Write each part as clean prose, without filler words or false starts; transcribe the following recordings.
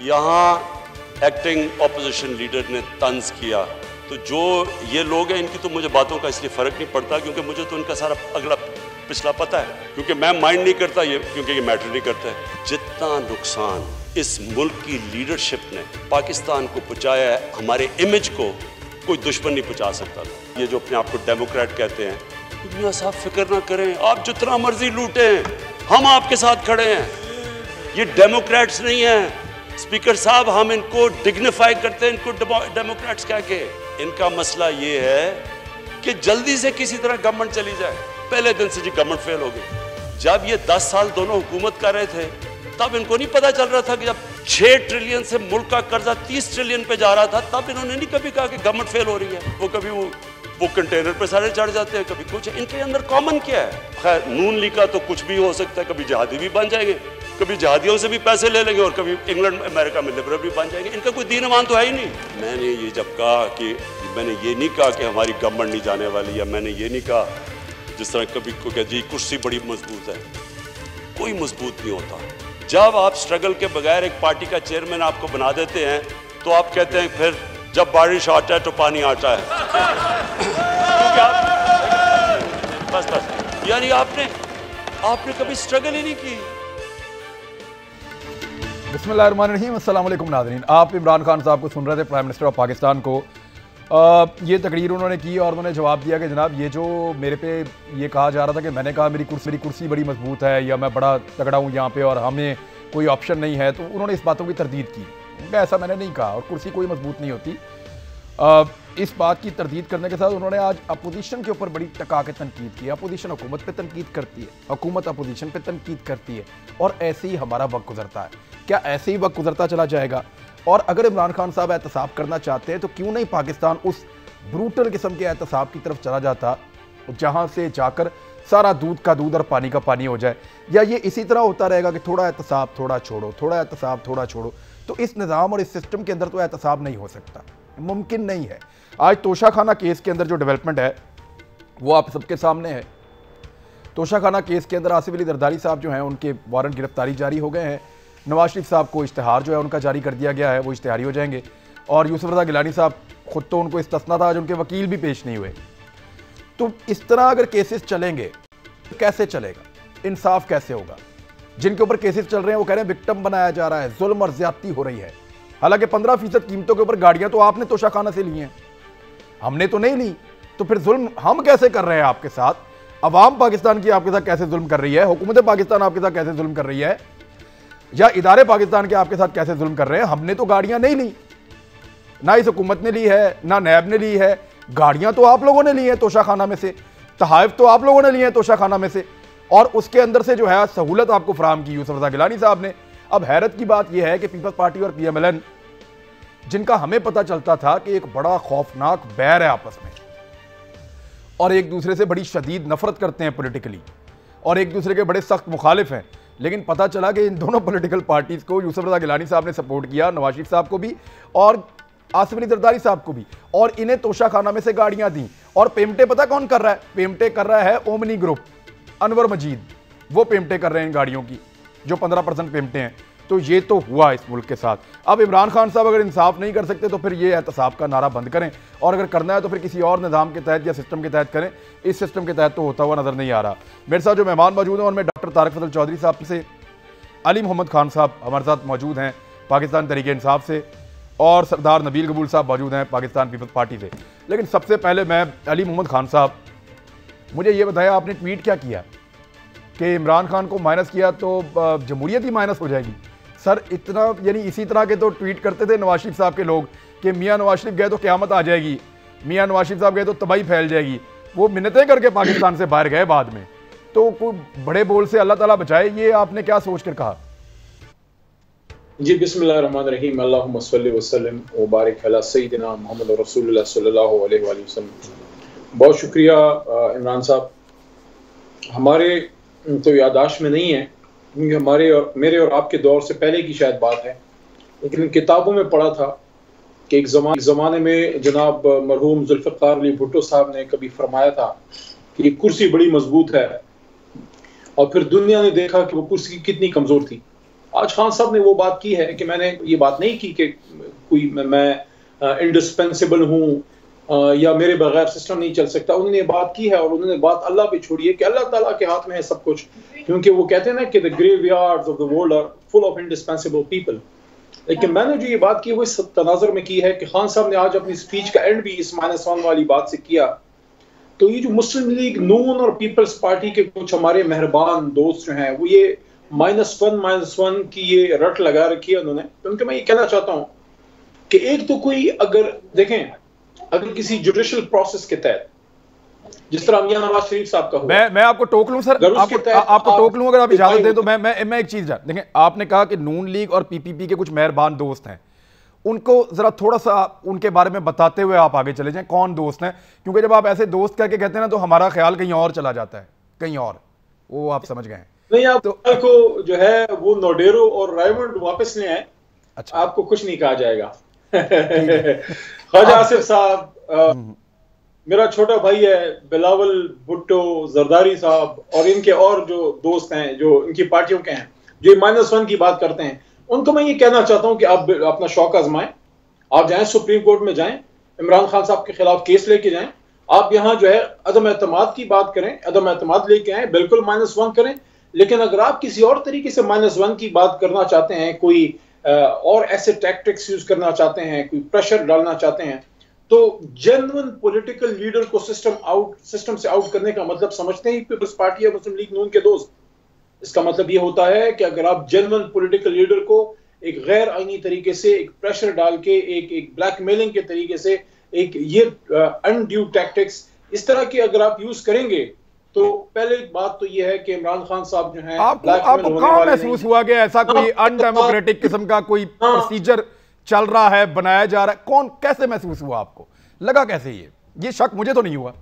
यहाँ acting opposition leader ने तंज किया, तो जो ये लोग हैं इनकी तो मुझे बातों का इसलिए फ़र्क नहीं पड़ता क्योंकि मुझे तो इनका सारा अगला पिछला पता है, क्योंकि मैं माइंड नहीं करता ये, क्योंकि ये मैटर नहीं करता है। जितना नुकसान इस मुल्क की लीडरशिप ने पाकिस्तान को पहुँचाया है, हमारे इमेज को कोई दुश्मन नहीं पहुँचा सकता था। ये जो अपने आप को डेमोक्रेट कहते हैं, दुनिया साहब फिक्र ना करें, आप जितना मर्जी लूटें, हम आपके साथ खड़े हैं। ये डेमोक्रेट्स नहीं हैं स्पीकर साहब, हम इनको डिग्निफाई करते हैं, इनको डेमोक्रेट्स कह के। इनका मसला ये है कि जल्दी से किसी तरह गवर्नमेंट चली जाए। पहले दिन से जी गवर्नमेंट फेल हो गई। जब ये 10 साल दोनों हुकूमत कर रहे थे तब इनको नहीं पता चल रहा था कि जब 6 ट्रिलियन से मुल्क का कर्जा 30 ट्रिलियन पे जा रहा था, तब इन्होंने नहीं कभी कहा कि गवर्नमेंट फेल हो रही है। वो कभी वो कंटेनर पे सारे चढ़ जाते हैं, कभी कुछ। इनके अंदर कॉमन क्या है? खैर नून लीग का तो कुछ भी हो सकता है, कभी जहादी भी बन जाएंगे, कभी जहादियों से भी पैसे ले लेंगे और कभी इंग्लैंड अमेरिका में लिबरल भी बन जाएंगे। इनका कोई दीन ईमान तो है ही नहीं। मैंने ये जब कहा कि मैंने ये नहीं कहा कि हमारी गवर्नमेंट नहीं जाने वाली, या मैंने ये नहीं कहा जिस तरह कभी को कहा जी कुर्सी बड़ी मजबूत है, कोई मजबूत नहीं होता। जब आप स्ट्रगल के बगैर एक पार्टी का चेयरमैन आपको बना देते हैं तो आप कहते हैं फिर जब बारिश आता है तो पानी आता है। क्योंकि आप बस यानी आपने कभी स्ट्रगल ही नहीं की। बिस्मिल्लाहिर्रहमानिर्रहीम, अस्सलाम वालेकुम नाज़रीन। आप इमरान खान साहब को सुन रहे थे, प्राइम मिनिस्टर ऑफ पाकिस्तान को। ये तकरीर उन्होंने की और उन्होंने जवाब दिया कि जनाब ये जो मेरे पे ये कहा जा रहा था कि मैंने कहा मेरी कुर्सी बड़ी मजबूत है या मैं बड़ा तगड़ा हूँ यहाँ पे और हमें कोई ऑप्शन नहीं है, तो उन्होंने इस बातों की तरदीद की। ऐसा मैंने नहीं कहा और कुर्सी कोई मजबूत नहीं होती। इस बात की तरदीद करने के साथ उन्होंने आज अपोजिशन के ऊपर बड़ी टका के तनकीद की। अपोजिशन हुकूमत पे तनकीद करती है, हुकूमत अपोजिशन पे तनकीद करती है, और ऐसे ही हमारा वक्त गुजरता है। क्या ऐसे ही वक्त गुजरता चला जाएगा? और अगर इमरान खान साहब एहतसाब करना चाहते हैं तो क्यों नहीं पाकिस्तान उस ब्रूटल किस्म के एहतसाब की तरफ चला जाता जहाँ से जाकर सारा दूध का दूध और पानी का पानी हो जाए? या ये इसी तरह होता रहेगा कि थोड़ा एहतसाब थोड़ा छोड़ो, थोड़ा एहतसाब थोड़ा छोड़ो? तो इस निज़ाम और इस सिस्टम के अंदर तो एहतसाब नहीं हो सकता, मुमकिन नहीं है। आज तोशाखाना केस के अंदर जो डेवलपमेंट है वो आप सबके सामने है। तोशाखाना केस के अंदर आसिफ अली जरदारी साहब जो हैं उनके वारंट गिरफ्तारी जारी हो गए हैं। नवाज शरीफ साहब को इश्तिहार जो है उनका जारी कर दिया गया है, वो इश्तिहारी हो जाएंगे। और यूसुफ रज़ा गिलानी साहब खुद तो उनको इस्तिस्ना था, आज उनके वकील भी पेश नहीं हुए। तो इस तरह अगर केसेस चलेंगे तो कैसे चलेगा? इंसाफ कैसे होगा? जिनके ऊपर केसेस चल रहे हैं वो कह रहे हैं विक्टिम बनाया जा रहा है, जुल्म और ज्यादती हो रही है। हालांकि 15% कीमतों के ऊपर गाड़ियां तो आपने तोशाखाना से ली हैं, हमने तो नहीं ली। तो फिर जुल्म हम कैसे कर रहे हैं आपके साथ? अवाम पाकिस्तान की आपके साथ कैसे जुल्म कर रही है? हुकूमत पाकिस्तान आपके साथ कैसे जुल्म कर रही है? या इदारे पाकिस्तान के आपके साथ कैसे जुल्म कर रहे हैं? हमने तो गाड़ियां नहीं ली, ना इस हुकूमत ने ली है, ना नैब ने ली है। गाड़ियां तो आप लोगों ने ली है तोशाखाना में से, तहाइफ तो आप लोगों ने लिए हैं तोशाखाना में से, और उसके अंदर से जो है सहूलत आपको फराहम की यूसुफ रज़ा गिलानी साहब ने। अब हैरत की बात यह है कि पीपल्स पार्टी और PMLN, जिनका हमें पता चलता था कि एक बड़ा खौफनाक बैर है आपस में और एक दूसरे से बड़ी शदीद नफरत करते हैं पॉलिटिकली और एक दूसरे के बड़े सख्त मुखालिफ हैं, लेकिन पता चला कि इन दोनों पॉलिटिकल पार्टीज को यूसुफ रज़ा गिलानी साहब ने सपोर्ट किया, नवाज शरीफ साहब को भी और आसिफ अली जरदारी साहब को भी, और इन्हें तोशाखाना में से गाड़ियां दी। और पेमटे पता कौन कर रहा है? पेमटे कर रहा है ओमनी ग्रुप, अनवर मजीद, वो पेमटे कर रहे हैं इन गाड़ियों की, जो 15% पेमटे हैं। तो ये तो हुआ इस मुल्क के साथ। अब इमरान खान साहब अगर इंसाफ नहीं कर सकते तो फिर ये एहतसाब का नारा बंद करें, और अगर करना है तो फिर किसी और निज़ाम के तहत या सिस्टम के तहत करें। इस सिस्टम के तहत तो होता हुआ नजर नहीं आ रहा। मेरे साथ जो मेहमान मौजूद हैं उनमें डॉक्टर तारिक फजल चौधरी साहब से, अली मोहम्मद खान साहब हमारे साथ मौजूद हैं पाकिस्तान तहरीक इंसाफ से, और सरदार नबील कबूल साहब मौजूद हैं पाकिस्तान पीपल्स पार्टी से। लेकिन सबसे पहले मैं अली मोहम्मद खान साहब, मुझे ये बताया आपने ट्वीट क्या किया कि इमरान खान को माइनस किया तो जमहूरियत ही माइनस हो जाएगी? सर इतना, यानी इसी तरह के तो ट्वीट करते थे नवाज शरीफ साहब के लोग कि मियाँ नवाज शरीफ गए तो क़यामत आ जाएगी, मियाँ नवाज शरीफ साहब गए तो तबाही फैल जाएगी। वो मिन्नतें करके पाकिस्तान से बाहर गए बाद में। तो कोई बड़े बोल से अल्लाह ताला बचाए, ये आपने क्या सोच कर कहा? जी बिस्मिल्लाहिर्रहमानिर्रहीम, अल्लाहुम्मा सल्लि व सल्लिम व बारिक अला सय्यिदिना मुहम्मद रसूलुल्लाह सल्लल्लाहु अलैहि वसल्लम। बहुत शुक्रिया इमरान साहब। हमारे तो यादाश्त में नहीं है क्योंकि मेरे और आपके दौर से पहले की शायद बात है, लेकिन किताबों में पढ़ा था कि एक ज़माने में जनाब मरहूम जुल्फ़िकार अली भुट्टो साहब ने कभी फरमाया था कि कुर्सी बड़ी मजबूत है, और फिर दुनिया ने देखा कि वो कुर्सी कितनी कमज़ोर थी। आज खान साहब ने वो बात की है कि मैंने ये बात नहीं की कि कोई मैं इंडिस्पेंसिबल हूँ या मेरे बगैर सिस्टम नहीं चल सकता। उन्होंने बात की है और उन्होंने बात अल्लाह पे छोड़ी है कि अल्लाह ताला के हाथ में है सब कुछ, क्योंकि वो कहते हैं ना कि the graveyards of the world are full of indispensable people. लेकिन मैंने जो ये बात की वो इस तनाजुर में की है कि खान साहब ने आज अपनी स्पीच का एंड भी इस -1 वाली बात से किया। तो ये जो मुस्लिम लीग नून और पीपल्स पार्टी के कुछ हमारे मेहरबान दोस्त जो हैं वो ये -1 की ये रट लगा रखी है उन्होंने। क्योंकि मैं ये कहना चाहता हूँ कि एक तो कोई अगर देखें, अगर किसी जुडिशियल प्रोसेस के तहत जिस तरह मियां नवाज शरीफ साहब का हुआ, मैं आपको टोक लूं सर, आपको टोक लूं अगर आप इजाजत दें तो मैं एक चीज देखें, आपने कहा कि नून लीग और पीपीपी के कुछ मेहरबान दोस्त हैं, उनको जरा थोड़ा सा उनके बारे में बताते हुए आप आगे चले जाएं, कौन दोस्त हैं? क्योंकि जब आप ऐसे दोस्त करके कहते हैं ना तो हमारा ख्याल कहीं और चला जाता है, कहीं और, वो आप समझ गए। नहीं, आप तो जो है वो नोडेरो और रायमंड वापस ले आए। अच्छा, आपको कुछ नहीं कहा जाएगा। ख्वाजा आसिफ साहब, मेरा छोटा भाई है बिलावल भुट्टो जरदारी साहब, और इनके और जो दोस्त हैं जो इनकी पार्टियों के हैं जो -1 की बात करते हैं, उनको मैं ये कहना चाहता हूं कि आप अपना शौक आजमाएं, आप जाएं सुप्रीम कोर्ट में जाएं, इमरान खान साहब के खिलाफ केस लेके जाएं, आप यहाँ जो है अदम एतमाद की बात करें, अदम एतमाद लेके आए, बिल्कुल -1 करें। लेकिन अगर आप किसी और तरीके से -1 की बात करना चाहते हैं, कोई और ऐसे टैक्टिक्स यूज करना चाहते हैं, कोई प्रेशर डालना चाहते हैं, तो जेन्युइन पॉलिटिकल लीडर को सिस्टम से आउट करने का मतलब समझते हैं पीपल्स पार्टी या मुस्लिम लीग नून के दोस्त। इसका मतलब ये होता है कि अगर आप जेन्युइन पॉलिटिकल लीडर को एक गैर आईनी तरीके से एक प्रेशर डाल के एक ब्लैकमेलिंग के तरीके से एक ये अनड्यू टैक्टिक्स इस तरह की अगर आप यूज करेंगे, तो पहले बात तो ये है कि इमरान खान साहब जो हैं आपको कहाँ महसूस हुआ कि ऐसा कोई अनडेमोक्रेटिक किस्म का कोई प्रोसीजर चल रहा है, बनाया जा रहा है? कौन, कैसे महसूस हुआ आपको, लगा कैसे? ये शक मुझे तो नहीं हुआ।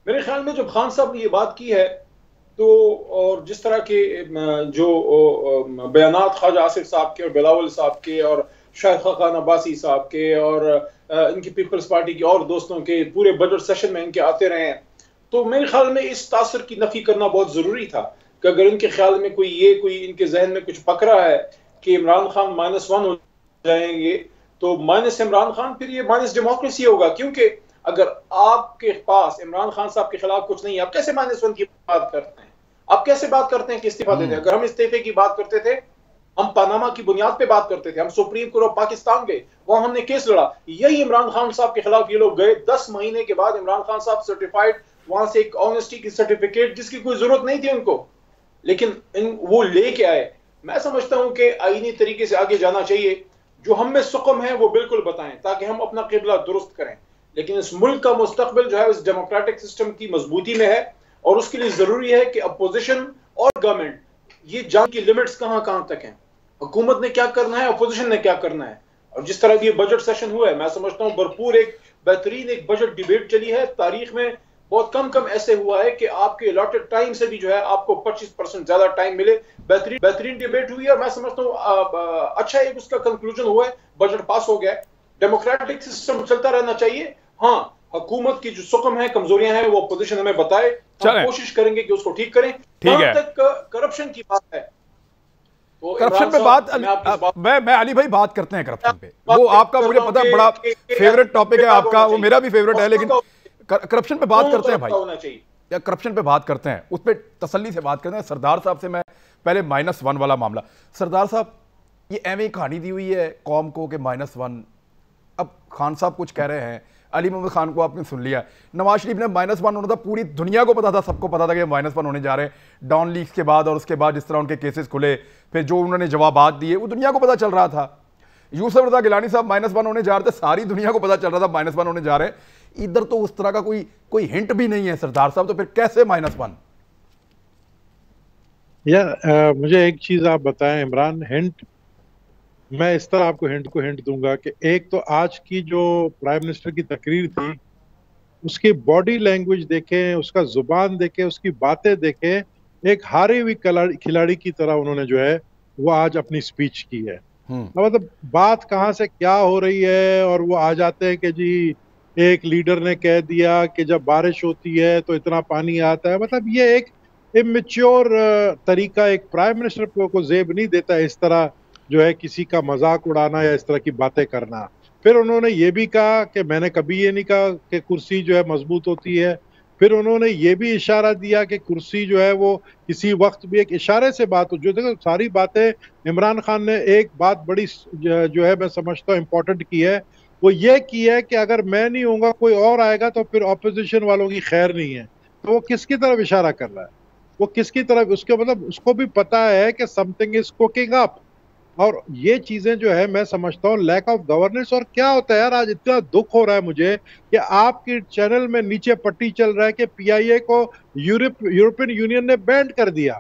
मेरे ख्याल में जब खान साहब ने ये बात की है तो, और जिस तरह के जो बयानात ख्वाजा आसिफ साहब के और बिलावल साहब के और शायद खान अब्बासी साहब के और इनकी पीपल्स पार्टी के और दोस्तों के पूरे बजट सेशन में इनके आते रहे हैं, तो मेरे ख्याल में इस तासर की नफी करना बहुत जरूरी था कि अगर इनके ख्याल में कोई इनके जहन में कुछ पक रहा है कि इमरान खान -1 हो जाएंगे, तो माइनस इमरान खान फिर ये माइनस डेमोक्रेसी होगा। क्योंकि अगर आपके पास इमरान खान साहब के खिलाफ कुछ नहीं है, आप कैसे -1 की बात करते हैं? आप कैसे बात करते हैं कि इस्तीफा देते हैं? अगर हम इस्तीफे की बात करते थे, हम पनामा की बुनियाद पे बात करते थे, हम सुप्रीम कोर्ट ऑफ पाकिस्तान गए, वहां हमने केस लड़ा, यही इमरान खान साहब के खिलाफ ये लोग गए। 10 महीने के बाद इमरान खान साहब सर्टिफाइड, वहां से एक ऑनेस्टी की सर्टिफिकेट जिसकी कोई जरूरत नहीं थी उनको, लेकिन वो लेके आए। मैं समझता हूं कि आईनी तरीके से आगे जाना चाहिए, जो हम में सुकम है वो बिल्कुल बताएं ताकि हम अपना किबला दुरुस्त करें। लेकिन इस मुल्क का मुस्तकबिल जो है इस डेमोक्रेटिक सिस्टम की मजबूती में है, और उसके लिए जरूरी है कि अपोजिशन और गवर्नमेंट ये जान की लिमिट्स कहां कहां तक हैं, हुकूमत ने क्या करना है, अपोजिशन ने क्या करना है। और जिस तरह ये बजट सेशन हुआ है, मैं समझता हूं भरपूर एक बेहतरीन एक बजट डिबेट चली है। तारीख में बहुत कम ऐसे हुआ है कि आपके अलॉटेड टाइम से भी जो है आपको 25% ज्यादा टाइम मिले। बेहतरीन डिबेट हुई है, और मैं समझता हूँ अच्छा एक उसका कंक्लूजन हुआ है, बजट पास हो गया है। डेमोक्रेटिक सिस्टम चलता रहना चाहिए। हाँ, हुकूमत की जो सुकम है, कमजोरियां हैं, वो अपोजिशन हमें बताए, हम कोशिश करेंगे कि उसको ठीक करें। ठीक है, तक करप्शन की बात है, तो करप्शन पे बात मैं अली भाई बात करते हैं करप्शन पे। वो आपका मुझे पता है बड़ा फेवरेट टॉपिक है आपका, वो मेरा भी फेवरेट है, लेकिन करप्शन पे बात करते हैं भाई, या करप्शन पे बात करते हैं, उस पर तसल्ली से बात करते हैं। सरदार साहब से मैं पहले -1 वाला मामला, सरदार साहब ये एवं कहानी दी हुई है कौम को कि -1, अब खान साहब कुछ कह रहे हैं, अली मोहम्मद खान को आपने सुन लिया, नवाज शरीफ ने -1 होना था, पूरी दुनिया को पता था, सबको पता था कि -1 होने जा रहे हैं। डॉन लीक्स के बाद और उसके बाद जिस तरह उनके केसेस खुले, फिर जो उन्होंने जवाबात दिए, वो दुनिया को पता चल रहा था। यूसुफ रज़ा गिलानी साहब -1 होने जा रहे थे, सारी दुनिया को पता चल रहा था -1 होने जा रहे हैं। इधर तो उस तरह का कोई हिंट भी नहीं है सरदार साहब, तो फिर कैसे -1? मुझे एक चीज आप बताएं इमरान, हिंट मैं इस तरह आपको हिंट दूंगा कि एक तो आज की जो प्राइम मिनिस्टर की तकरीर थी, उसकी बॉडी लैंग्वेज देखें, उसका जुबान देखें, उसकी बातें देखें, एक हारी हुई खिलाड़ी की तरह उन्होंने जो है वो आज अपनी स्पीच की है। मतलब बात कहाँ से क्या हो रही है, और वो आ जाते हैं कि जी एक लीडर ने कह दिया कि जब बारिश होती है तो इतना पानी आता है। मतलब ये एक इमेच्योर तरीका एक प्राइम मिनिस्टर को जेब नहीं देता इस तरह जो है किसी का मजाक उड़ाना या इस तरह की बातें करना। फिर उन्होंने ये भी कहा कि मैंने कभी ये नहीं कहा कि कुर्सी जो है मजबूत होती है। फिर उन्होंने ये भी इशारा दिया कि कुर्सी जो है वो किसी वक्त भी एक इशारे से बात हो। जो देखो सारी बातें इमरान खान ने एक बात बड़ी जो है मैं समझता हूँ इम्पोर्टेंट की है, वो ये की है कि अगर मैं नहीं होऊंगा कोई और आएगा तो फिर ऑपोजिशन वालों की खैर नहीं है। तो वो किसकी तरफ इशारा कर रहा है, वो किसकी तरफ, उसके मतलब उसको भी पता है कि समथिंग इज कुकिंग अप। और ये चीजें जो है मैं समझता हूँ लैक ऑफ गवर्नेंस। और क्या होता है यार, आज इतना दुख हो रहा है मुझे कि आपके चैनल में नीचे पट्टी चल रहा है कि पीआईए को यूरोपियन यूनियन ने बैंड कर दिया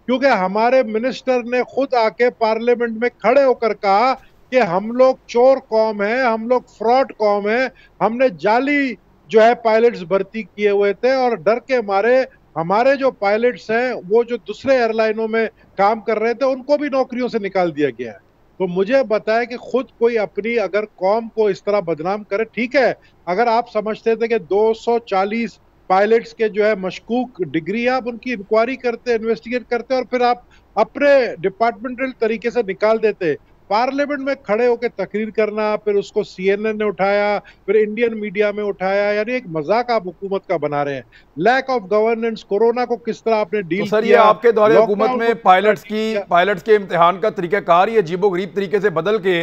क्योंकि हमारे मिनिस्टर ने खुद आके पार्लियामेंट में खड़े होकर कहा कि हम लोग चोर कौम है, हम लोग फ्रॉड कौम है, हमने जाली जो है पायलट्स भर्ती किए हुए थे और डर के मारे हमारे जो पायलट्स हैं वो जो दूसरे एयरलाइनों में काम कर रहे थे उनको भी नौकरियों से निकाल दिया गया है। तो मुझे बताया कि खुद कोई अपनी अगर कौम को इस तरह बदनाम करे, ठीक है, अगर आप समझते थे कि 240 पायलट्स के जो है मशकूक डिग्री, आप उनकी इंक्वायरी करते, इन्वेस्टिगेट करते और फिर आप अपने डिपार्टमेंटल तरीके से निकाल देते। पार्लियामेंट में खड़े होकर तकरीर करना, फिर उसको सीएनएन ने उठाया, फिर इंडियन मीडिया में उठाया, यानी एक मजाक आप हुकूमत का बना रहे हैं। लैक ऑफ गवर्नेंस, कोरोना को किस तरह आपने डील तो सर किया, ये आपके दौरे हुकूमत में पायलट्स के इम्तिहान का तरीकाकार ये अजीबोगरीब तरीके से बदल के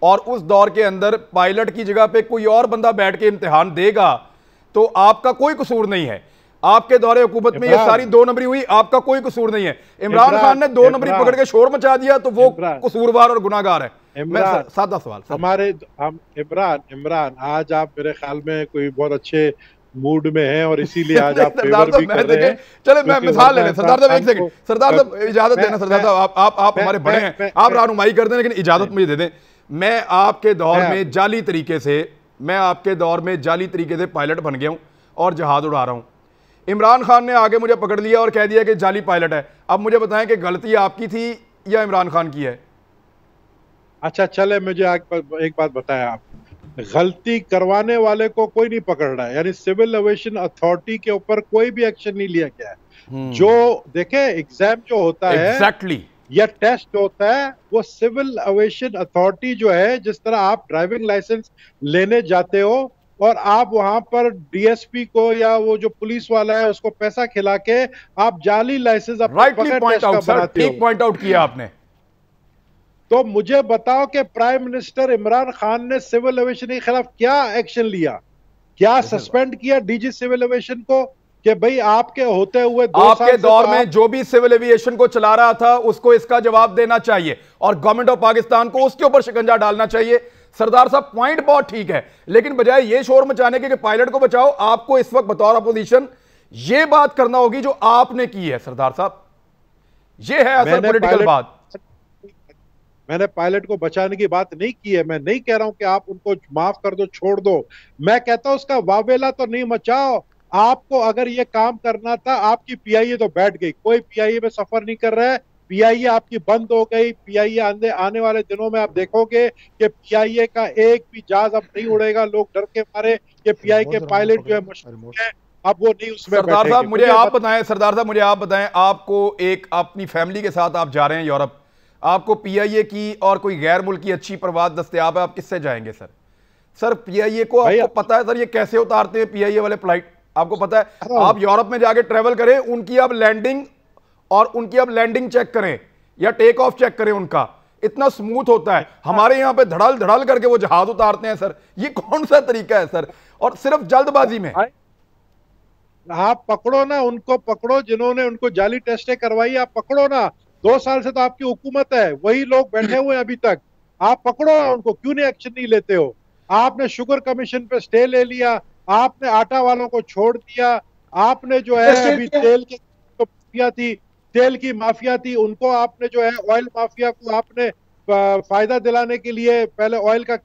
और उस दौर के अंदर पायलट की जगह पे कोई और बंदा बैठ के इम्तिहान देगा तो आपका कोई कसूर नहीं है। आपके दौरे हुकूमत में ये सारी 2 नंबरी हुई, आपका कोई कसूर नहीं है। इमरान खान ने 2 नंबरी पकड़ के शोर मचा दिया तो वो कसूरवार और गुनाहगार है। मैं सादा सवाल हम इमरान आज आप मेरे ख्याल में कोई बहुत अच्छे मूड में हैं और इसीलिए आज आप फेवर भी कर रहे हैं। चले मैं मिसाल ले लें सरदार साहब, 1 सेकंड सरदार साहब इजाजत देना। सरदार साहब आप हमारे बड़े हैं, आप रहनुमाई कर दें, लेकिन इजाजत मुझे दे दें। मैं आपके दौर में जाली तरीके से पायलट बन गया हूं और जहाज उड़ा रहा हूं। इमरान खान ने आगे मुझे पकड़ लिया और कह दिया कि जाली पायलट है। अब मुझे बताएं कि गलती आपकी थी या इमरान खान की है? अच्छा चले, मुझे एक बात बताएं, आप गलती करवाने वाले को कोई नहीं पकड़ रहा है, यानी सिविल एविएशन अथॉरिटी के ऊपर कोई भी एक्शन नहीं लिया गया है। जो देखे एग्जाम जो होता है या टेस्ट होता है वो सिविल एविएशन अथॉरिटी जो है, जिस तरह आप ड्राइविंग लाइसेंस लेने जाते हो और आप वहां पर डीएसपी को या वो जो पुलिस वाला है उसको पैसा खिला के आप जाली लाइसेंस ठीक पॉइंट आउट किया आपने। तो मुझे बताओ कि प्राइम मिनिस्टर इमरान खान ने सिविल एविएशन के खिलाफ क्या एक्शन लिया? क्या सस्पेंड किया डीजी सिविल एविएशन को कि भाई आपके होते हुए 2 साल आपके दौर में जो भी सिविल एविएशन को चला रहा था उसको इसका जवाब देना चाहिए और गवर्नमेंट ऑफ पाकिस्तान को उसके ऊपर शिकंजा डालना चाहिए। सरदार साहब पॉइंट बहुत ठीक है, लेकिन बजाय ये शोर मचाने के कि पायलट को बचाओ, आपको इस वक्त बतौर अपोजिशन ये बात करना होगी जो आपने की है। सरदार साहब ये है असल पॉलिटिकल बात। मैंने पायलट को बचाने की बात नहीं की है। मैं नहीं कह रहा हूं कि आप उनको माफ कर दो, छोड़ दो। मैं कहता हूं उसका वावेला तो नहीं मचाओ। आपको अगर ये काम करना था, आपकी पीआईए तो बैठ गई, कोई पीआईए में सफर नहीं कर रहा है, पीआईए आपकी बंद हो गई। पीआईए आने वाले दिनों में आप देखोगे कि पीआईए का एक भी जहाज अब नहीं उड़ेगा। लोग डर के मारे कि पीआईए के पायलट जो है मशहूर है, अब वो नहीं उसमें बैठेंगे। सरदार साहब मुझे आप बताएं, आपको एक अपनी फैमिली के साथ आप जा रहे हैं यूरोप, आपको पीआईए की और कोई गैर मुल्की अच्छी परवाज दस्तयाब है, आप किससे जाएंगे? सर पीआईए को आपको पता है सर ये कैसे उतारते हैं पीआईए वाले फ्लाइट? आपको पता है आप यूरोप में जाके ट्रेवल करें, उनकी आप लैंडिंग चेक करें या टेक ऑफ चेक करें, उनका इतना स्मूथ होता है। हमारे यहाँ पे धड़ल धड़ल करके वो जहाज उतारते हैं सर। ये कौन सा तरीका है सर? और सिर्फ जल्दबाजी में। आप पकड़ो ना, उनको पकड़ो जिन्होंने उनको जाली टेस्टें करवाई, आप पकड़ो ना। 2 साल से तो आपकी हुकूमत है, वही लोग बैठे हुए हैं अभी तक। आप पकड़ो ना उनको, क्यों नहीं एक्शन नहीं लेते हो? आपने शुगर कमीशन पे स्टे ले लिया, आपने आटा वालों को छोड़ दिया, आपने जो है अभी तेल की माफिया थी उनको आपने जो है ऑयल माफिया को आपने फायदा दिलाने के लिए पहले ऑयल का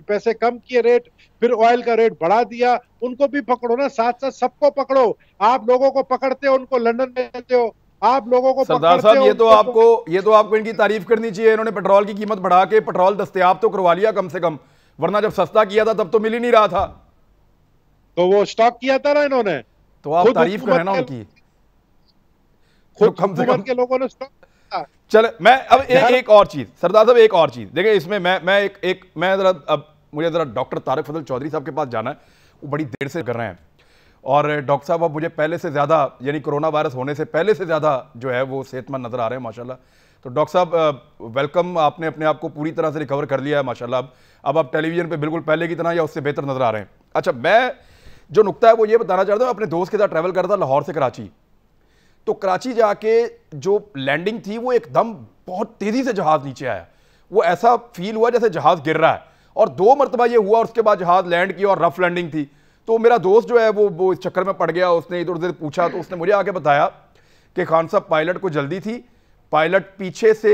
पैसे कम किए रेट, फिर ऑयल का रेट बढ़ा दिया। उनको भी पकड़ो ना, साथ साथ सबको पकड़ो। आप लोगों को पकड़ते हो, उनको लंदन में देते हो, आप लोगों को सरदार साहब ये तो आपको इनकी तारीफ करनी चाहिए। इन्होंने पेट्रोल की कीमत बढ़ा के पेट्रोल दस्तयाब तो करवा लिया कम से कम, वरना जब सस्ता किया था तब तो मिल ही नहीं रहा था। तो वो स्टॉक किया था ना इन्होंने, तो आप तारीफ करें ना उनकी। तो कम से कम के लोगों ने स्टॉप किया। चले मैं अब एक और चीज सरदार साहब, एक और चीज देखिए इसमें मैं जरा अब मुझे जरा डॉक्टर तारिक फजल चौधरी साहब के पास जाना है, वो बड़ी देर से कर रहे हैं और डॉक्टर साहब अब मुझे पहले से ज्यादा यानी कोरोना वायरस होने से पहले से ज्यादा जो है वो सेहतमंद नजर आ रहे हैं माशाल्लाह। तो डॉक्टर साहब वेलकम, आपने अपने आप को पूरी तरह से रिकवर कर लिया है माशाल्लाह। अब आप टेलीविजन पे बिल्कुल पहले की तरह या उससे बेहतर नजर आ रहे हैं। अच्छा, मैं जो नुकता है वो ये बताना चाहता हूँ, अपने दोस्त के साथ ट्रैवल कर रहा था लाहौर से कराची, तो कराची जाके जो लैंडिंग थी वो एकदम बहुत तेजी से जहाज नीचे आया, वो ऐसा फील हुआ जैसे जहाज गिर रहा है और 2 मरतबा ये हुआ और उसके बाद जहाज लैंड किया और रफ लैंडिंग थी। तो मेरा दोस्त जो है वो इस चक्कर में पड़ गया, उसने इधर उधर पूछा तो उसने मुझे आके बताया कि खान साहब पायलट को जल्दी थी, पायलट पीछे से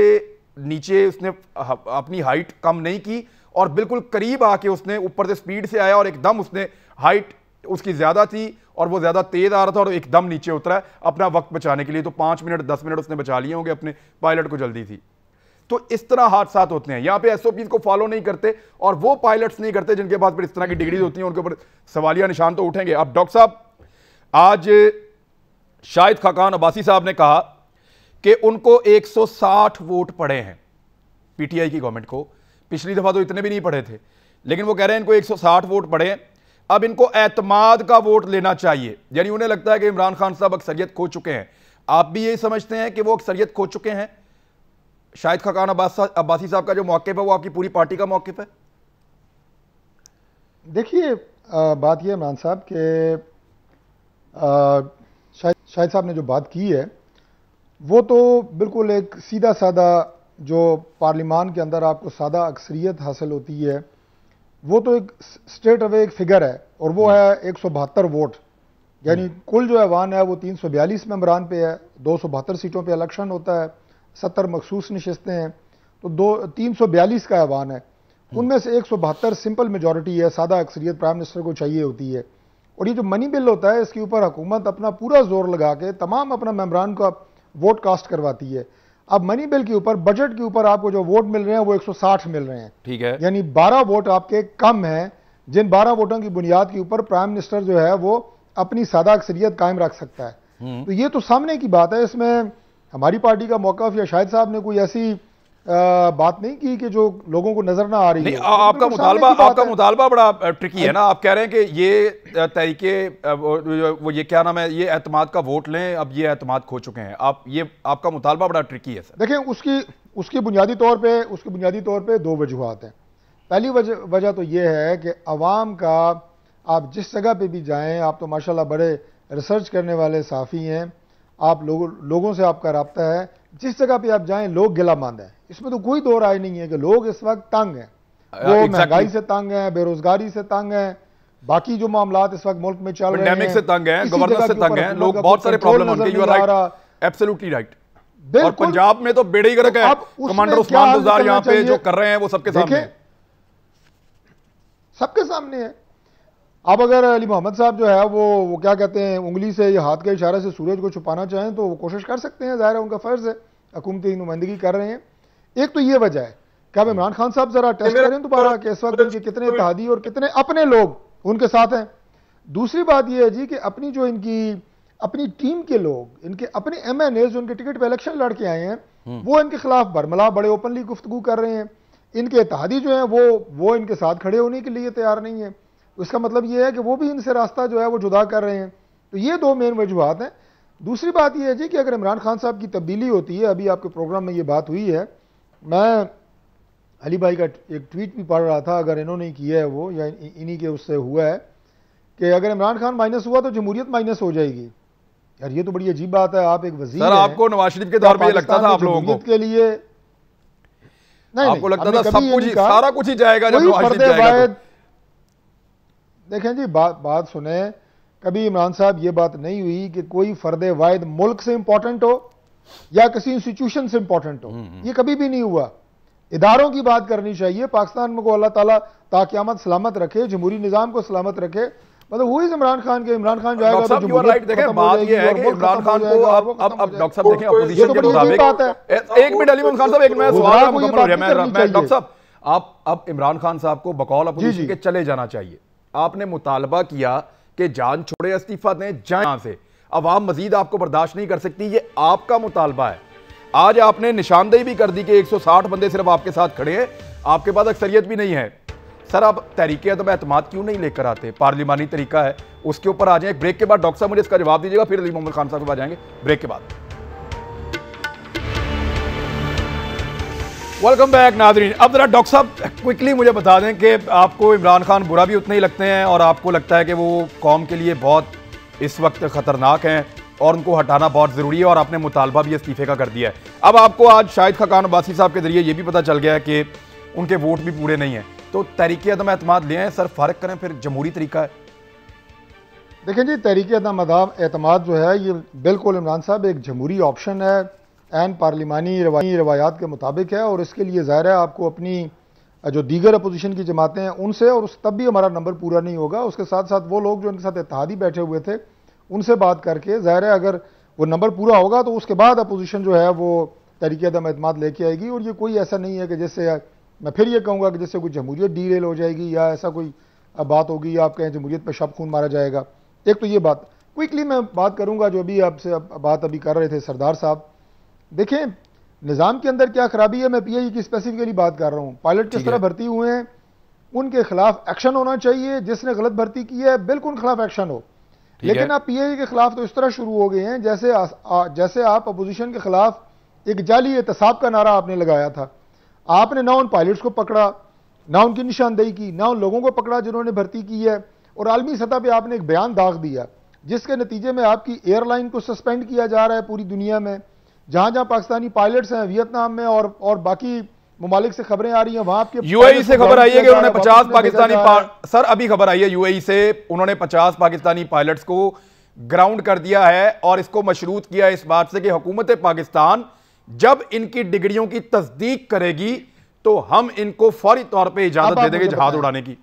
नीचे उसने अपनी हाइट कम नहीं की और बिल्कुल करीब आके उसने ऊपर से स्पीड से आया और एकदम उसने हाइट उसकी ज्यादा थी और वो ज्यादा तेज आ रहा था और एकदम नीचे उतरा अपना वक्त बचाने के लिए। तो 5 मिनट 10 मिनट उसने बचा लिए होंगे, अपने पायलट को जल्दी थी। तो इस तरह हादसात होते हैं, यहां पे एसओपी को फॉलो नहीं करते और वो पायलट्स नहीं करते जिनके पास फिर इस तरह की डिग्रीज होती हैं, उनके ऊपर सवालिया निशान तो उठेंगे। अब डॉक्टर साहब, आज शाहिद खाकान अब्बासी साहब ने कहा कि उनको 160 वोट पड़े हैं पीटीआई की गवर्नमेंट को, पिछली दफा तो इतने भी नहीं पड़े थे, लेकिन वो कह रहे हैं इनको 160 वोट पड़े हैं। अब इनको एतमाद का वोट लेना चाहिए, यानी उन्हें लगता है कि इमरान खान साहब अक्सरियत खो चुके हैं। आप भी यही समझते हैं कि वो अक्सरियत खो चुके हैं? शाहिद खाकान अब्बासी साहब का जो मौक़िफ़ है वो आपकी पूरी पार्टी का मौक़िफ़ है? देखिए, बात यह इमरान साहब के शाहिद साहब ने जो बात की है वो तो बिल्कुल एक सीधा सादा, जो पार्लिमान के अंदर आपको सादा अक्सरियत हासिल होती है, वो तो एक स्ट्रेट अवे एक फिगर है और वो है 172 वोट। यानी कुल जो ऐवान है वो 342 मेंबरान पे है, 272 सीटों पे इलेक्शन होता है, 70 मखसूस नशिस्तें हैं, तो 342 का ऐवान है। उनमें से 172 सिंपल मेजॉरिटी है, सादा अक्सरियत प्राइम मिनिस्टर को चाहिए होती है। और ये जो मनी बिल होता है इसके ऊपर हुकूमत अपना पूरा जोर लगा के तमाम अपना मेंबरान का वोट कास्ट करवाती है। अब मनी बिल के ऊपर, बजट के ऊपर आपको जो वोट मिल रहे हैं वो 160 मिल रहे हैं, ठीक है, यानी 12 वोट आपके कम हैं, जिन 12 वोटों की बुनियाद के ऊपर प्राइम मिनिस्टर जो है वो अपनी सादा अक्सरियत कायम रख सकता है। तो ये तो सामने की बात है, इसमें हमारी पार्टी का मौक़िफ़ या शाहिद साहब ने कोई ऐसी बात नहीं की कि जो लोगों को नजर ना आ रही है। आपका मुतालबा बड़ा ट्रिकी है ना। आप कह रहे हैं कि ये तरीके वो ये क्या नाम है, ये एतमाद का वोट लें, अब ये एतमाद खो चुके हैं। आपका मुतालबा बड़ा ट्रिकी है सर। देखें, उसकी बुनियादी तौर पे 2 वजूहात हैं। पहली वजह तो ये है कि अवाम का, आप जिस जगह पे भी जाएं, आप तो माशाल्लाह बड़े रिसर्च करने वाले साफ़ी हैं, आप लोगों से आपका राब्ता है, जिस जगह पे आप जाएं लोग गिलामंद हैं। इसमें तो कोई दो राय नहीं है कि लोग इस वक्त तंग हैं, वो महंगाई से तंग हैं, बेरोजगारी से तंग हैं, बाकी जो मामलात इस वक्त मुल्क में चल रहे हैं, से तंग हैं, गवर्नेंस से तंग हैं, लोग बहुत सारे प्रॉब्लम होंगे। You are right, absolutely right. और पंजाब में तो बेड़े ही गर्क है, कमांडर उस्मान बुज़दार यहाँ पे जो कर रहे हैं वो सबके सामने है। अब अगर अली मोहम्मद साहब जो है वो क्या कहते हैं, उंगली से या हाथ के इशारे से सूरज को छुपाना चाहें तो वो कोशिश कर सकते हैं, जाहिर है उनका फर्ज है, हुकूमती नुमाइंदगी कर रहे हैं। एक तो ये वजह है कि अब इमरान खान साहब जरा टेस्ट करें दोबारा कि इस वक्त उनके कितने इत्तेहादी और कितने अपने लोग उनके साथ हैं। दूसरी बात यह है जी कि अपनी जो इनकी अपनी टीम के लोग, इनके अपने MNA जो उनके टिकट पर इलेक्शन लड़ के आए हैं, वो इनके खिलाफ बरमला बड़े ओपनली गुफ्तगू कर रहे हैं। इनके इत्तेहादी जो हैं वो इनके साथ खड़े होने के लिए तैयार नहीं है। इसका मतलब यह है कि वो भी इनसे रास्ता जो है वो जुदा कर रहे हैं। तो ये 2 मेन वजूहात हैं। दूसरी बात यह है जी कि अगर इमरान खान साहब की तब्दीली होती है, अभी आपके प्रोग्राम में ये बात हुई है, मैं अली भाई का एक ट्वीट भी पढ़ रहा था, अगर इन्होंने किया है वो या इन्हीं के उससे हुआ है कि अगर इमरान खान माइनस हुआ तो जमहूरियत माइनस हो जाएगी। यार ये तो बड़ी अजीब बात है। आप एक वजीर सर, आपको नवाज शरीफ के दौर में लगता था आप लोगों को के लिए नहीं, आपको लगता था सब कुछ सारा कुछ ही जाएगा जब नवाज शरीफ जाएगा तो। देखें जी, बात सुने, कभी इमरान साहब ये बात नहीं हुई कि कोई फर्द वाहिद मुल्क से इंपॉर्टेंट हो या किसी इंस्टीट्यूशन से इंपॉर्टेंट हो, ये कभी भी नहीं हुआ। इदारों की बात करनी चाहिए। पाकिस्तान को अल्लाह ताला ताक़यामत सलामत रखे, जमहूरी निज़ाम को सलामत रखे। मतलब वो इमरान खान के, इमरान खान जाएगा तो राइट। देखें, बात ये है कि इमरान खान को अब डॉक्टर साहब देखें अपोजिशन के मुताबिक, एक मिनट अली मोहम्मद खान साहब, एक मैं सवाल मुकम्मल हो गया। मैं डॉक्टर साहब, आप अब इमरान खान साहब को बकौल अपोजिशन के चले जाना चाहिए। आपने मुतालबा किया कि जान छोड़े, इस्तीफा दें, जाए यहां से। अवाम मजीद आपको बर्दाश्त नहीं कर सकती। ये आपका मुतालबा है। आज आपने निशानदेही भी कर दी कि 160 बंदे सिर्फ आपके साथ खड़े हैं, आपके पास अक्सरियत भी नहीं है। सर आप तहरीक अदम एतमाद क्यों नहीं लेकर आते? पार्लिमानी तरीका है, उसके ऊपर आ जाए। ब्रेक के बाद डॉक्टर साहब मुझे इसका जवाब दीजिएगा, फिर अली मोहम्मद खान साहब के पास जाएंगे ब्रेक के बाद। वेलकम बैक नाज़रीन। अब जरा डॉक्टर साहब क्विकली मुझे बता दें कि आपको इमरान खान बुरा भी उतने ही लगते हैं और आपको लगता है कि वो कौम के लिए बहुत इस वक्त खतरनाक हैं और उनको हटाना बहुत ज़रूरी है और आपने मुतालबा भी इस्तीफे का कर दिया है। अब आपको आज शाहिद खाकान अब्बासी साहब के जरिए ये भी पता चल गया है कि उनके वोट भी पूरे नहीं हैं, तो तहरीक अदम एतमाद ले आए सर, फ़र्क करें, फिर जमहूरी तरीका है। देखें जी, तहरीक अदम एतमाद जो है ये बिल्कुल इमरान साहब एक जमहूरी ऑप्शन है, एन पार्लिमानी रवायात के मुताबिक है और इसके लिए ज़ाहिर है आपको अपनी जो दीगर अपोजिशन की जमातें हैं उनसे, और उस तब भी हमारा नंबर पूरा नहीं होगा, उसके साथ साथ वो लोग जो उनके साथ इत्तेहादी बैठे हुए थे उनसे बात करके ज़ाहिर है अगर वो नंबर पूरा होगा तो उसके बाद अपोजिशन जो है वो तहरीक अदम एतमाद लेके आएगी। और ये कोई ऐसा नहीं है कि जैसे मैं फिर ये कहूँगा कि जैसे कोई जमहूरियत डीरेल हो जाएगी या ऐसा कोई बात होगी या आप कहें जमहूरियत पर शब खून मारा जाएगा। एक तो ये बात क्विकली मैं बात करूँगा जो भी आपसे बात अभी कर रहे थे सरदार साहब। देखें निज़ाम के अंदर क्या खराबी है, मैं पीआई की स्पेसिफिकली बात कर रहा हूँ। पायलट किस तरह भर्ती हुए हैं उनके खिलाफ एक्शन होना चाहिए, जिसने गलत भर्ती की है बिल्कुल उनके खिलाफ एक्शन हो। लेकिन आप पीआई के खिलाफ तो इस तरह शुरू हो गए हैं जैसे आप अपोजिशन के खिलाफ एक जाली एहतसाब का नारा आपने लगाया था। आपने ना उन पायलट्स को पकड़ा, ना उनकी निशानदेही की, ना उन लोगों को पकड़ा जिन्होंने भर्ती की है, और आलमी सतह पर आपने एक बयान दाग दिया जिसके नतीजे में आपकी एयरलाइन को सस्पेंड किया जा रहा है पूरी दुनिया में। जहां जहां पाकिस्तानी पायलट्स हैं वियतनाम में और बाकी ममालिक से खबरें आ रही हैं, वहां आपके यूएई से खबर आई है कि उन्होंने 50 पाकिस्तानी सर अभी खबर आई है यूएई से उन्होंने 50 पाकिस्तानी पायलट्स को ग्राउंड कर दिया है और इसको मशरूत किया इस बात से कि हुकूमत पाकिस्तान जब इनकी डिग्रियों की तस्दीक करेगी तो हम इनको फौरी तौर पर इजाजत दे देंगे जहाज उड़ाने की।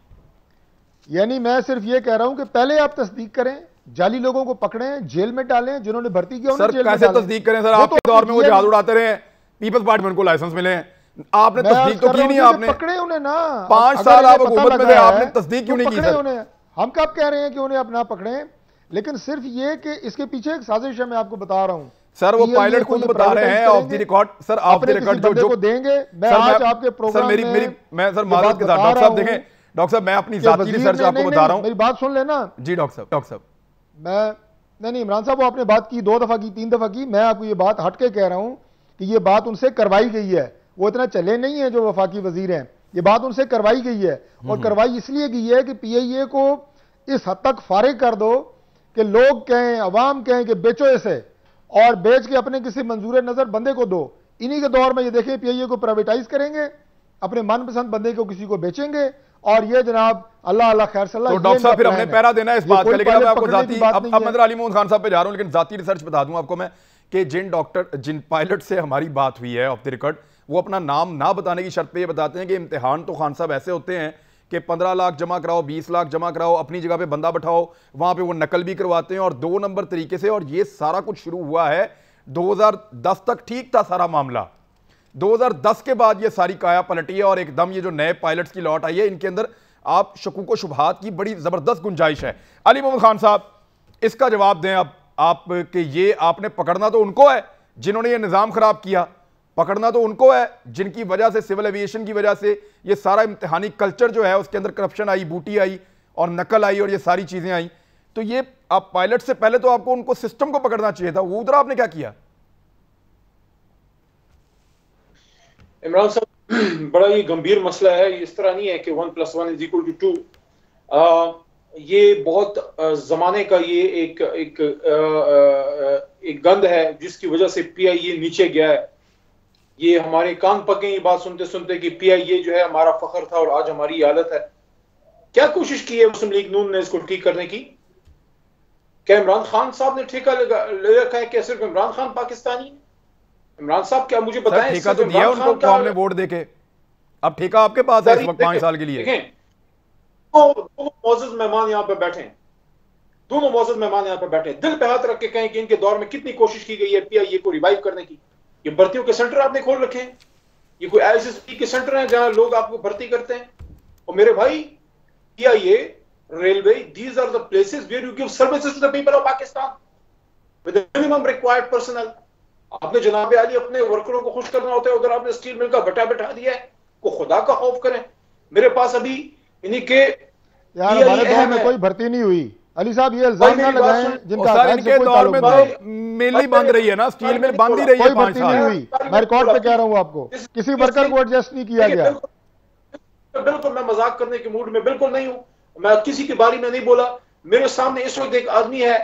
यानी मैं सिर्फ ये कह रहा हूं कि पहले आप तस्दीक करें, जाली लोगों को पकड़ें, जेल में डालें, जिन्होंने भर्ती किया सर कैसे तस्दीक करें सर? आपके दौर में वो जहाज उड़ाते रहे, पीपल्स पार्टी में उनको लाइसेंस मिले, आपने तस्दीक तो की नहीं। आपने पकड़े उन्हें ना, 5 साल आप हुकूमत में थे, आपने तस्दीक क्यों नहीं की सर? हम कब कह रहे हैं कि उन्हें अपना पकड़े, लेकिन सिर्फ ये कि इसके पीछे एक साजिश है, मैं आपको बता रहा हूं सर। वो पायलट खुद बता रहे हैं of the record sir, of the record जो देंगे। मैं आज आपके प्रोग्राम में मैं सर माजरत के साथ डॉक्टर साहब देखें, डॉक्टर साहब मैं अपनी जाती रिसर्च आपको बता रहा हूं, मेरी बात सुन लेना जी डॉक्टर साहब। मैं नहीं इमरान साहब, वो आपने बात की 2 दफा की 3 दफा की, मैं आपको ये बात हटके कह रहा हूं कि ये बात उनसे करवाई गई है। वो इतना चले नहीं है जो वफाकी वजीर हैं, ये बात उनसे करवाई गई है और करवाई इसलिए गई है कि पीआईए को इस हद तक फारिग कर दो कि लोग कहें, अवाम कहें कि बेचो इसे, और बेच के अपने किसी मंजूर नजर बंदे को दो। इन्हीं के दौर में ये देखें पीआईए को प्राइवेटाइज करेंगे, अपने मनपसंद बंदे को किसी को बेचेंगे, और ये जनाब अल्लाह अल्लाह खैर सल्लाह। तो डॉक्टर साहब फिर हमने पहरा देना है इस बात का, लेकिन अब आपको जाती अब मैं अली मोहम्मद खान साहब पे जा रहा हूं, लेकिन जाती रिसर्च बता दूं आपको मैं कि जिन पायलट से हमारी बात हुई है ऑफ द रिकॉर्ड, वो अपना नाम ना बताने की शर्त पे ये बताते हैं कि इम्तिहान तो खान साहब ऐसे होते हैं कि 15 लाख जमा कराओ, 20 लाख जमा कराओ, अपनी जगह पे बंदा बैठाओ, वहां पे वो नकल भी करवाते हैं और 2 नंबर तरीके से। और ये सारा कुछ शुरू हुआ है 2010 तक ठीक था सारा मामला, 2010 के बाद ये सारी काया पलटी है और एकदम ये जो नए पायलट्स की लौट आई है, इनके अंदर आप शकूक शुबहात की बड़ी जबरदस्त गुंजाइश है। अली मोहम्मद खान साहब इसका जवाब दें अब आप कि ये आपने पकड़ना तो उनको है जिन्होंने ये निज़ाम खराब किया, पकड़ना तो उनको है जिनकी वजह से सिविल एविएशन की वजह से ये सारा इम्तिहानी कल्चर जो है उसके अंदर करप्शन आई, बूटी आई और नकल आई और ये सारी चीजें आई। तो ये आप पायलट से पहले तो आपको उनको सिस्टम को पकड़ना चाहिए था, वो उधर आपने क्या किया? इमरान साहब बड़ा ही गंभीर मसला है, इस तरह नहीं है कि 1+1 = 2। ये बहुत जमाने का ये एक गंद है जिसकी वजह से पीआईए नीचे गया है। ये हमारे कान पके ये बात सुनते सुनते कि पीआईए जो है हमारा फख्र था और आज हमारी हालत है। क्या कोशिश की है मुस्लिम लीग नून ने इसको ठीक करने की? क्या इमरान खान साहब ने ठेका ले रखा है? क्या सिर्फ इमरान खान पाकिस्तानी है? इमरान साहब क्या मुझे बताएं, ठेका तो दिया उनको कौम ने वोट देके, अब ठेका आपके पास है इस वक्त 5 साल के लिए। दोनों मौजूद मेहमान यहाँ पे बैठे हैं, दोनों मौजूद मेहमान यहाँ पे बैठे, दिल पे हाथ रख के कहें कि इनके दौर में कितनी कोशिश की गई है पीआईए को रिवाइव करने की। ये भर्तियों के सेंटर आपने खोल रखे हैं, ये कोई आईएसएसपी के सेंटर हैं जहां लोग आपको भर्ती करते हैं। और मेरे भाई PIA, railway, these are the places where you give services to the people of Pakistan. With minimum required personal. आपने जनाब आली अपने वर्करों को खुश करना होता है, उधर आपने स्टील मिल का भट्टा बैठा दिया है। को खुदा का खौफ करें। मेरे पास अभी इन्हीं के यार हमारे दौर में कोई भर्ती नहीं हुई अली साहब, ये इल्जाम ना लगाएं जिनका इनके दौर में तो मिल ही बंद रही है ना, स्टील मिल बंद ही रही है, कोई भर्ती नहीं हुई। मैं रिकॉर्ड पे कह रहा हूं आपको, किसी वर्कर को एडजस्ट नहीं किया गया। बिल्कुल मैं मजाक करने के मूड में बिल्कुल नहीं हूं, मैं किसी के बारे में नहीं बोला। मेरे सामने इस वक्त एक आदमी है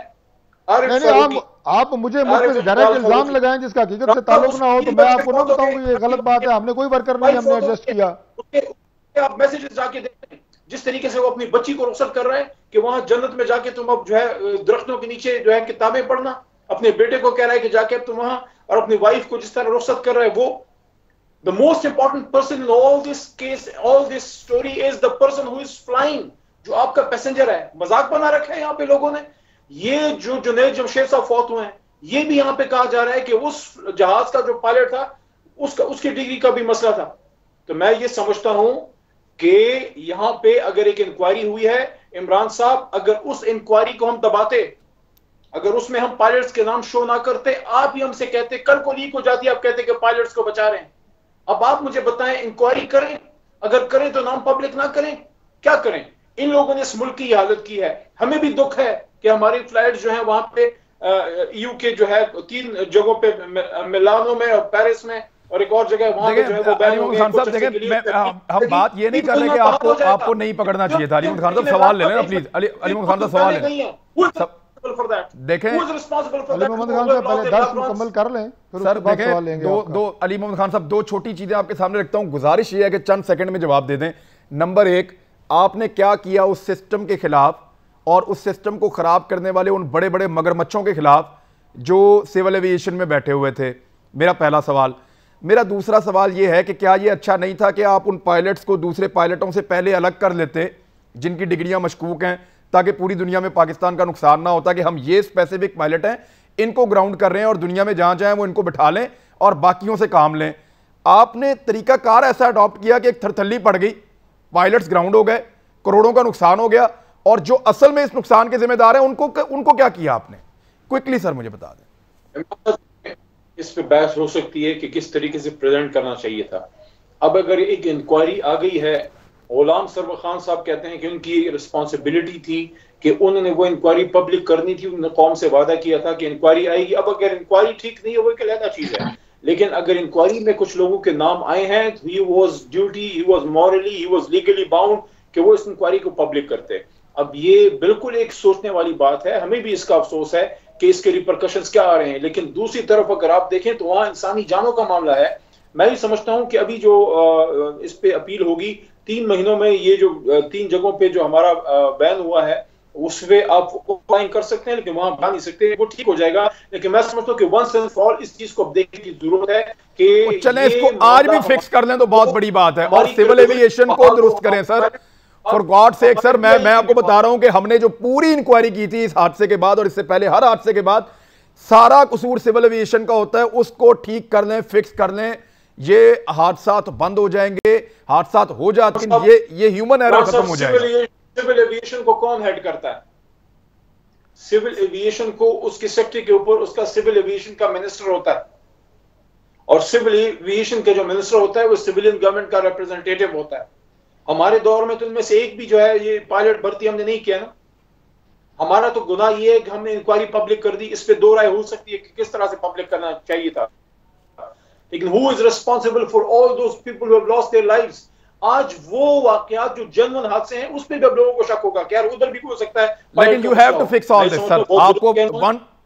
आप मुझे डायरेक्ट इल्जाम लगाएं जिसका हकीकत से ताल्लुक ना हो, तो मैं आपको ना बताऊंगा ये गलत बात है, हमने कोई वर्कर नहीं हमने एडजस्ट किया। आप मैसेजेस जाके देखें जिस तरीके से वो अपनी बच्ची को रुखसत कर रहा है कि वहां जन्नत में जाके तुम अब जो है दरख्तों के नीचे जो है किताबें पढ़ना, अपने बेटे को कह रहा है कि जाके अब तुम वहां, और अपनी वाइफ को जिस तरह रुखसत कर रहा है वो। The most important person in all this case, all this story is the person who is flying, जो आपका पैसेंजर है। मजाक बना रखा है यहाँ पे लोगों ने। ये जो जुनैद जमशेद साहब फौत हुए हैं, ये भी यहाँ पे कहा जा रहा है कि उस जहाज का जो पायलट था उसकी डिग्री का भी मसला था। तो मैं ये समझता हूं कि यहां पे अगर एक इंक्वायरी हुई है, इमरान साहब अगर उस इंक्वायरी को हम दबाते, अगर उसमें हम पायलट्स के नाम शो ना करते, आप ही हमसे कहते, कल को लीक हो जाती, आप कहते कि पायलट्स को बचा रहे हैं। अब आप मुझे बताएं, इंक्वायरी करें, अगर करें तो नाम पब्लिक ना करें, क्या करें? इन लोगों ने इस मुल्क की हालत की है। हमें भी दुख है कि हमारी फ्लाइट जो है वहां पे ईयू के जो है 3 जगहों पे, मिलानो में और पेरिस में और एक और जगह वहां पे जो है वो बैन हो गए। हम बात ये नहीं कर रहे कि आपको नहीं पकड़ना चाहिए था। अलीमोहम्मद खान साहब सवाल ले लेना प्लीज। अलीमोहम्मद खान साहब सवाल लें। देखें अलीमोहम्मद खान साहब पहले 10 मुकम्मल कर लें, फिर उसके बाद सवाल लेंगे। अलीमोहम्मद खान साहब 2 छोटी चीजें आपके सामने रखता हूं, गुजारिश ये है कि चंद सेकंड में जवाब दे दें। नंबर 1, आपने क्या किया उस सिस्टम के खिलाफ और उस सिस्टम को खराब करने वाले उन बड़े बड़े मगरमच्छों के खिलाफ जो सिविल एविएशन में बैठे हुए थे? मेरा पहला सवाल। मेरा दूसरा सवाल यह है कि क्या यह अच्छा नहीं था कि आप उन पायलट्स को दूसरे पायलटों से पहले अलग कर लेते जिनकी डिग्रियां मशकूक हैं, ताकि पूरी दुनिया में पाकिस्तान का नुकसान ना होता कि हम ये स्पेसिफिक पायलट हैं, इनको ग्राउंड कर रहे हैं और दुनिया में जहां जाएं वो इनको बिठा लें और बाकियों से काम लें। आपने तरीकाकार ऐसा अडॉप्ट किया कि एक थरथल्ली पड़ गई, पायलट्स ग्राउंड हो गए, करोड़ों का नुकसान हो गया, और जो असल में इस नुकसान के जिम्मेदार हैं उनको क्या किया आपने? क्विकली सर मुझे बता दें। इस पे बहस हो सकती है कि किस तरीके से प्रेजेंट करना चाहिए था। अब अगर एक इंक्वायरी आ गई है, गुलाम सरवर खान साहब कहते हैं कि उनकी रिस्पॉन्सिबिलिटी थी कि उन्होंने वो इंक्वायरी पब्लिक करनी थी, उन्होंने कौम से वादा किया था कि इंक्वायरी आएगी। अब अगर इंक्वायरी ठीक नहीं है वो एक अलग चीज है, लेकिन अगर इंक्वायरी में कुछ लोगों के नाम आए हैं, he was duty, he was morally, he was legally bound कि वो इस इंक्वायरी को पब्लिक करते। अब ये बिल्कुल एक सोचने वाली बात है, हमें भी इसका अफसोस है कि इसके रिपरकशंस क्या आ रहे हैं। लेकिन दूसरी तरफ अगर आप देखें तो वहां इंसानी जानों का मामला है। मैं भी समझता हूं कि अभी जो इस पे अपील होगी 3 महीनों में, ये जो 3 जगहों पे जो हमारा बैन हुआ है उस पे आप अप्लाई कर सकते हैं, लेकिन वहां बना नहीं सकते, वो ठीक हो जाएगा। लेकिन मैं समझता हूं कि वंस एंड फॉर ऑल इस चीज को अब देखने की जरूरत है कि चलें इसको आज भी फिक्स कर लें तो बहुत बड़ी बात है, और सिविल एविएशन को दुरुस्त करें sir, for God sake. Sir मैं आपको बता रहा हूं कि हमने जो पूरी इंक्वायरी की थी इस हादसे के बाद और इससे पहले हर हादसे के बाद, सारा कसूर सिविल एविएशन का होता है, उसको ठीक कर लें, फिक्स कर लें, ये हादसा बंद हो जाएंगे। हादसा हो जाते हैं, ये ह्यूमन एरर खत्म हो जाएगा। सिविल एविएशन को कौन हेड करता है? सिविल एविएशन को उसके सेक्टर के ऊपर उसका सिविल एविएशन का मिनिस्टर होता है, और सिविल एविएशन का जो मिनिस्टर होता है वो सिविलियन गवर्नमेंट का रिप्रेजेंटेटिव होता है। हमारे दौर में तो इनमें से एक भी जो है ये पायलट भर्ती हमने नहीं किया ना। हमारा तो गुनाह ये है कि हमने इंक्वायरी पब्लिक कर दी। इस पे 2 राय हो सकती है कि किस तरह से पब्लिक करना चाहिए था, लेकिन who is responsible for all those people who have lost their lives? आज वो वाकयात जो जेन्युइन हादसे हैं उस पे भी अब लोगों को शक होगा कि यार उधर भी हो सकता है। लेकिन you have to fix all this sir,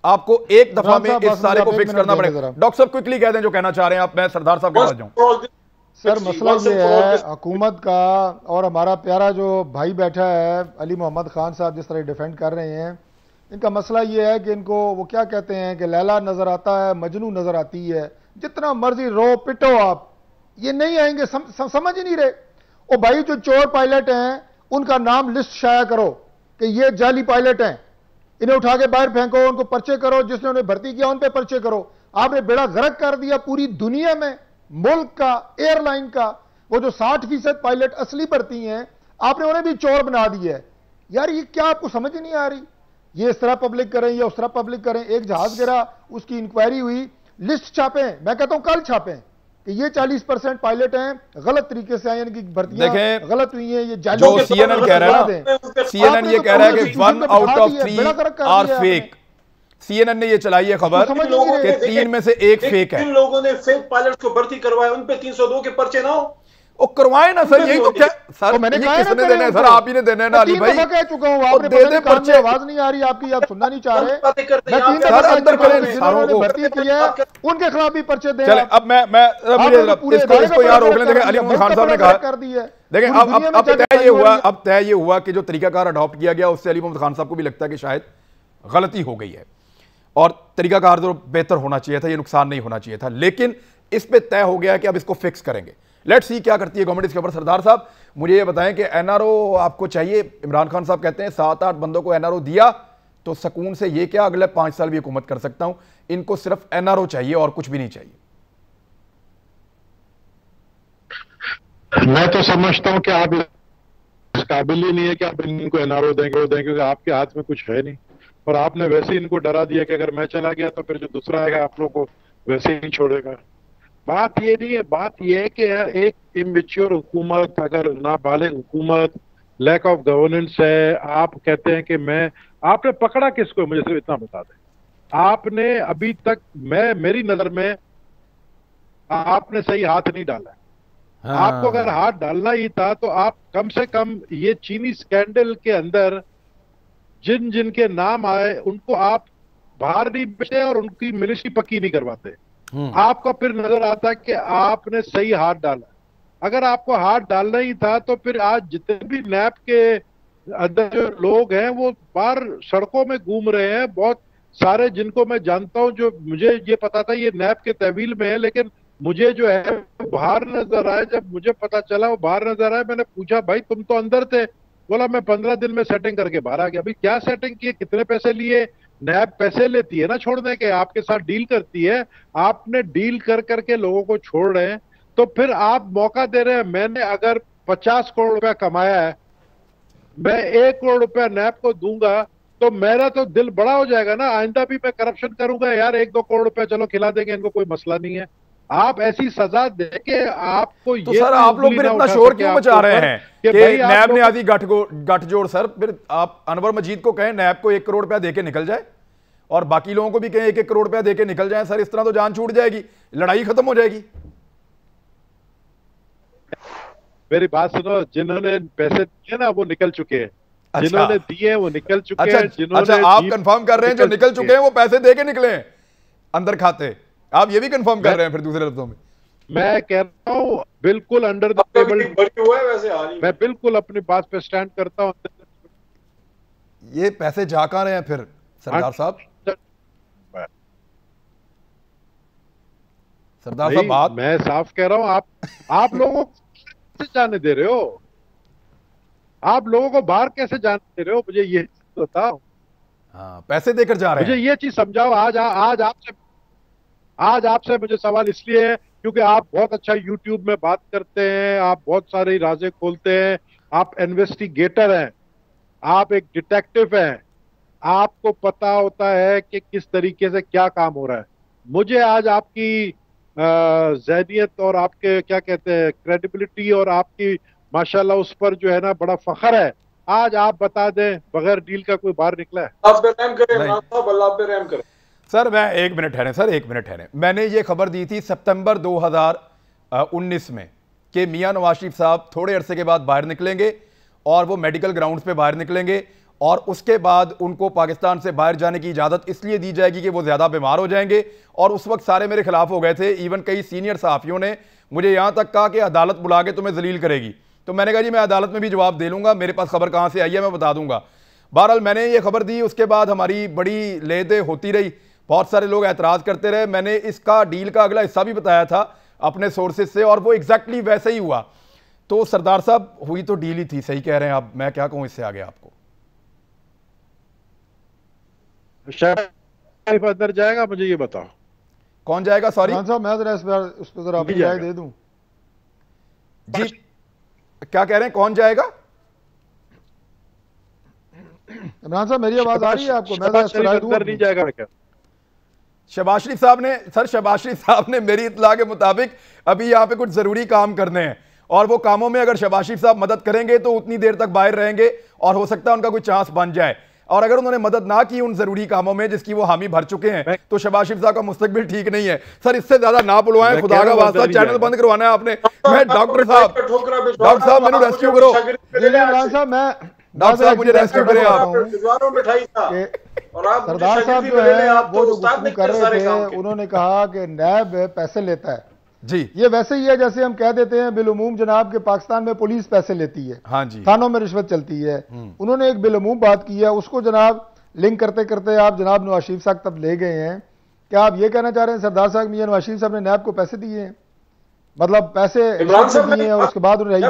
आपको एक दफा में इस सारे को फिक्स करना पड़ेगा। डॉक्टर साहब क्विकली कह दें जो कहना चाह रहे हैं आप, मैं सरदार साहब के पास जाऊं। सर मसला ये है हुकूमत का, और हमारा प्यारा जो भाई बैठा है अलीमोहम्मद खान साहब जिस तरह डिफेंड कर रहे हैं, इनका मसला ये है कि इनको वो क्या कहते हैं कि लैला नजर आता है, मजनू नजर आती है, जितना मर्जी रो पिटो आप, ये नहीं आएंगे, समझ ही नहीं रहे। ओ भाई जो चोर पायलट हैं उनका नाम लिस्ट शाया करो कि ये जाली पायलट हैं, इन्हें उठा के बाहर फेंको, उनको पर्चे करो, जिसने उन्हें भर्ती किया उन पे पर्चे करो। आपने बेड़ा गर्क कर दिया पूरी दुनिया में, मुल्क का, एयरलाइन का। वो जो 60% पायलट असली भर्ती हैं आपने उन्हें भी चोर बना दिया है। यार ये क्या आपको समझ नहीं आ रही? ये इस तरह पब्लिक करें या उस तरह पब्लिक करें। एक जहाज गिरा, उसकी इंक्वायरी हुई, लिस्ट छापें, मैं कहता हूं कल छापें कि ये 40% पायलट हैं, गलत तरीके से आए, यानी कि भर्तियां गलत हुई हैं, ये जाली। जो CNN कह रहा है ना, CNN ये कह रहा है कि 1 out of 3 are fake. CNN ने ये चलाई है खबर कि 3 में से 1 फेक है। जिन लोगों ने फेक पायलट को भर्ती करवाया उन पे 302 के पर्चे ना हो, वो करवाए ना सर, यही तो क्या सर, मैंने ये कहा किसने देना है सर? आप ही ने देना है ना अली भाई। कह चुका हूं, आपने दे दे पर्चे। आवाज नहीं आ रही आपकी, आप सुनना नहीं चाह रहे। सर अंदर करें सारों को, भर्ती किया है उनके खिलाफ भी पर्चे दें। चले अब मैं इसको यहाँ रोक लें। देखें अली मोहम्मद खान साहब ने कहा कर दी है। देखें अब तय ये हुआ कि जो तरीकाकार अडॉप्ट किया गया उससे अली मोहम्मद खान साहब को भी लगता है कि शायद गलती हो गई है और तरीकाकार जो बेहतर होना चाहिए था, ये नुकसान नहीं होना चाहिए था। लेकिन इस पे तय हो गया कि अब इसको फिक्स करेंगे। लेट्स सी क्या करती है गवर्नमेंट इसके ऊपर। सरदार साहब मुझे ये बताएं कि एनआरओ आपको चाहिए? इमरान खान साहब कहते हैं 7-8 बंदों को एनआरओ दिया तो सुकून से ये क्या अगले 5 साल भी हुकूमत कर सकता हूं, इनको सिर्फ एनआरओ चाहिए और कुछ भी नहीं चाहिए। मैं तो समझता हूं कि आप इस काबिल ही नहीं है कि आप इनको एनआरओ देंगे, वो देंगे, क्योंकि आपके हाथ में कुछ है नहीं। और आपने वैसे ही इनको डरा दिया कि अगर मैं चला गया तो फिर जो दूसरा आएगा आप लोग को वैसे ही छोड़ेगा। बात ये नहीं है, बात ये है कि एक इमेच्योर हुकूमत, अगर नाबालिग हुकूमत, लैक ऑफ गवर्नेंस है। आप कहते हैं कि आपने पकड़ा किसको? मुझे सिर्फ इतना बता दें। आपने अभी तक मेरी नजर में आपने सही हाथ नहीं डाला। आपको अगर हाथ डालना ही था तो आप कम से कम ये चीनी स्कैंडल के अंदर जिनके नाम आए उनको आप बाहर नहीं भेजते और उनकी मिनिस्ट्री पक्की नहीं करवाते। आपका फिर नजर आता है कि आपने सही हाथ डाला। अगर आपको हाथ डालना ही था तो फिर आज जितने भी नैब के अंदर जो लोग हैं वो बाहर सड़कों में घूम रहे हैं, बहुत सारे जिनको मैं जानता हूं, जो मुझे ये पता था ये नैब के तहवील में है, लेकिन मुझे जो है बाहर नजर आए। जब मुझे पता चला वो बाहर नजर आए, मैंने पूछा भाई तुम तो अंदर थे। बोला मैं 15 दिन में सेटिंग करके बाहर आ गया। अभी क्या सेटिंग की, कितने पैसे लिए? नैब पैसे लेती है ना छोड़ने के, आपके साथ डील करती है। आपने डील कर करके लोगों को छोड़ रहे हैं, तो फिर आप मौका दे रहे हैं। मैंने अगर 50 करोड़ रुपया कमाया है, मैं 1 करोड़ रुपया नैब को दूंगा तो मेरा तो दिल बड़ा हो जाएगा ना। आइंदा भी मैं करप्शन करूंगा यार, 1-2 करोड़ रुपया चलो खिला देंगे इनको, कोई मसला नहीं है। आप ऐसी सजा दे के आपको तो ये सर आप लोग फिर इतना शोर क्यों मचा रहे हैं कि नैब ने आदि गठजोड़? सर फिर आप अनवर मजीद को कहें नैब को 1 करोड़ रुपया देके निकल जाए और बाकी लोगों को भी कहें 1-1 करोड़ रुपया देके निकल जाए। सर इस तरह तो जान छूट जाएगी, लड़ाई खत्म हो जाएगी। मेरी बात सुनो, जिन्होंने पैसे दिए ना वो निकल चुके हैं। अच्छा, जिन्होंने दिए वो निकल चुके हैं। अच्छा आप कंफर्म कर रहे हैं जो निकल चुके हैं वो पैसे देके निकले हैं अंदर खाते? आप ये भी कंफर्म कर रहे हैं फिर दूसरे लफ्जों में? मैं कह रहा हूं बिल्कुल अंडर द टेबल हुआ है वैसे हाल ही। मैं बिल्कुल अपनी बात पे स्टैंड करता हूं। ये पैसे जा कहां रहे हैं फिर सरदार साहब? सरदार साहब बात मैं साफ कह रहा हूं, आप लोगों को कैसे जाने दे रहे हो? आप लोगों को बाहर कैसे जाने दे रहे हो? मुझे ये बताओ। हाँ पैसे देकर जा रहे हैं, मुझे ये चीज समझाओ। आज आपसे मुझे सवाल इसलिए है क्योंकि आप बहुत अच्छा यूट्यूब में बात करते हैं, आप बहुत सारे राज़े खोलते हैं, आप इन्वेस्टिगेटर हैं, आप एक डिटेक्टिव हैं, आपको पता होता है कि किस तरीके से क्या काम हो रहा है। मुझे आज आपकी ज़हनियत और आपके क्या कहते हैं क्रेडिबिलिटी और आपकी माशाल्लाह उस पर जो है ना बड़ा फख्र है। आज आप बता दें बगैर डील का कोई बाहर निकला है? आप पे रहम करें इमरान साहब, अल्लाह पे रहम करें। सर मैं 1 मिनट ठहरे सर, 1 मिनट ठहरे। मैंने ये खबर दी थी सितंबर 2019 में कि मियां नवाज शरीफ साहब थोड़े अरसे के बाद बाहर निकलेंगे और वो मेडिकल ग्राउंड्स पे बाहर निकलेंगे और उसके बाद उनको पाकिस्तान से बाहर जाने की इजाज़त इसलिए दी जाएगी कि वो ज़्यादा बीमार हो जाएंगे। और उस वक्त सारे मेरे खिलाफ हो गए थे, इवन कई सीनियर सहाफ़ियों ने मुझे यहाँ तक कहा कि अदालत बुला के तुम्हें जलील करेगी। तो मैंने कहा जी मैं अदालत में भी जवाब दे लूँगा, मेरे पास खबर कहाँ से आई है मैं बता दूँगा। बहरहाल मैंने ये खबर दी, उसके बाद हमारी बड़ी लेदे होती रही, बहुत सारे लोग एतराज़ करते रहे। मैंने इसका डील का अगला हिस्सा भी बताया था अपने सोर्सेज से और वो एग्जैक्टली वैसे ही हुआ। तो सरदार साहब हुई तो डील ही थी, सही कह रहे हैं आप, मैं क्या कहूँ इससे आगे आपको। शरीफ अंदर जाएगा, मुझे ये बताओ कौन जाएगा? सॉरी साहब मैं जरा उस पर जरा अपनी राय दे दूं जी, क्या कह रहे हैं कौन जाएगा? इमरान साहब मेरी आवाज आ रही है आपको? शहबाज शरीफ अंदर नहीं जाएगा क्या? शहबाज शरीफ साहब ने, सर शहबाज शरीफ साहब ने मेरी इत्तला के मुताबिक अभी यहाँ पे कुछ जरूरी काम करने हैं, और वो कामों में अगर शहबाज शरीफ साहब मदद करेंगे तो उतनी देर तक बाहर रहेंगे और हो सकता है उनका कोई चांस बन जाए। और अगर उन्होंने मदद ना की उन जरूरी कामों में जिसकी वो हामी भर चुके हैं तो शहबाज शरीफ साहब का मुस्तकबिल ठीक नहीं है। सर इससे ज्यादा ना बुलवाएं, खुदा का वास्ता, चैनल बंद करवाना है आपने। मैं डॉक्टर साहब मैंने रेस्क्यू करो, इमरान साहब, मैं डॉक्टर साहब मुझे रेस्क्यू करें आप। सरदार साहब जो है वो जो गुफ्तगू कर रहे थे, उन्होंने कहा कि नैब पैसे लेता है जी। ये वैसे ही है जैसे हम कह देते हैं बिलुमूम जनाब के पाकिस्तान में पुलिस पैसे लेती है, हाँ जी, थानों में रिश्वत चलती है। उन्होंने एक बिलुमूम बात की है, उसको जनाब लिंक करते करते आप जनाब नवाज शरीफ साहब तब ले गए हैं। क्या आप ये कहना चाह रहे हैं सरदार साहब मियां नवाज शरीफ साहब ने नैब को पैसे दिए हैं, मतलब पैसे दिए हैं और उसके बाद उन्हें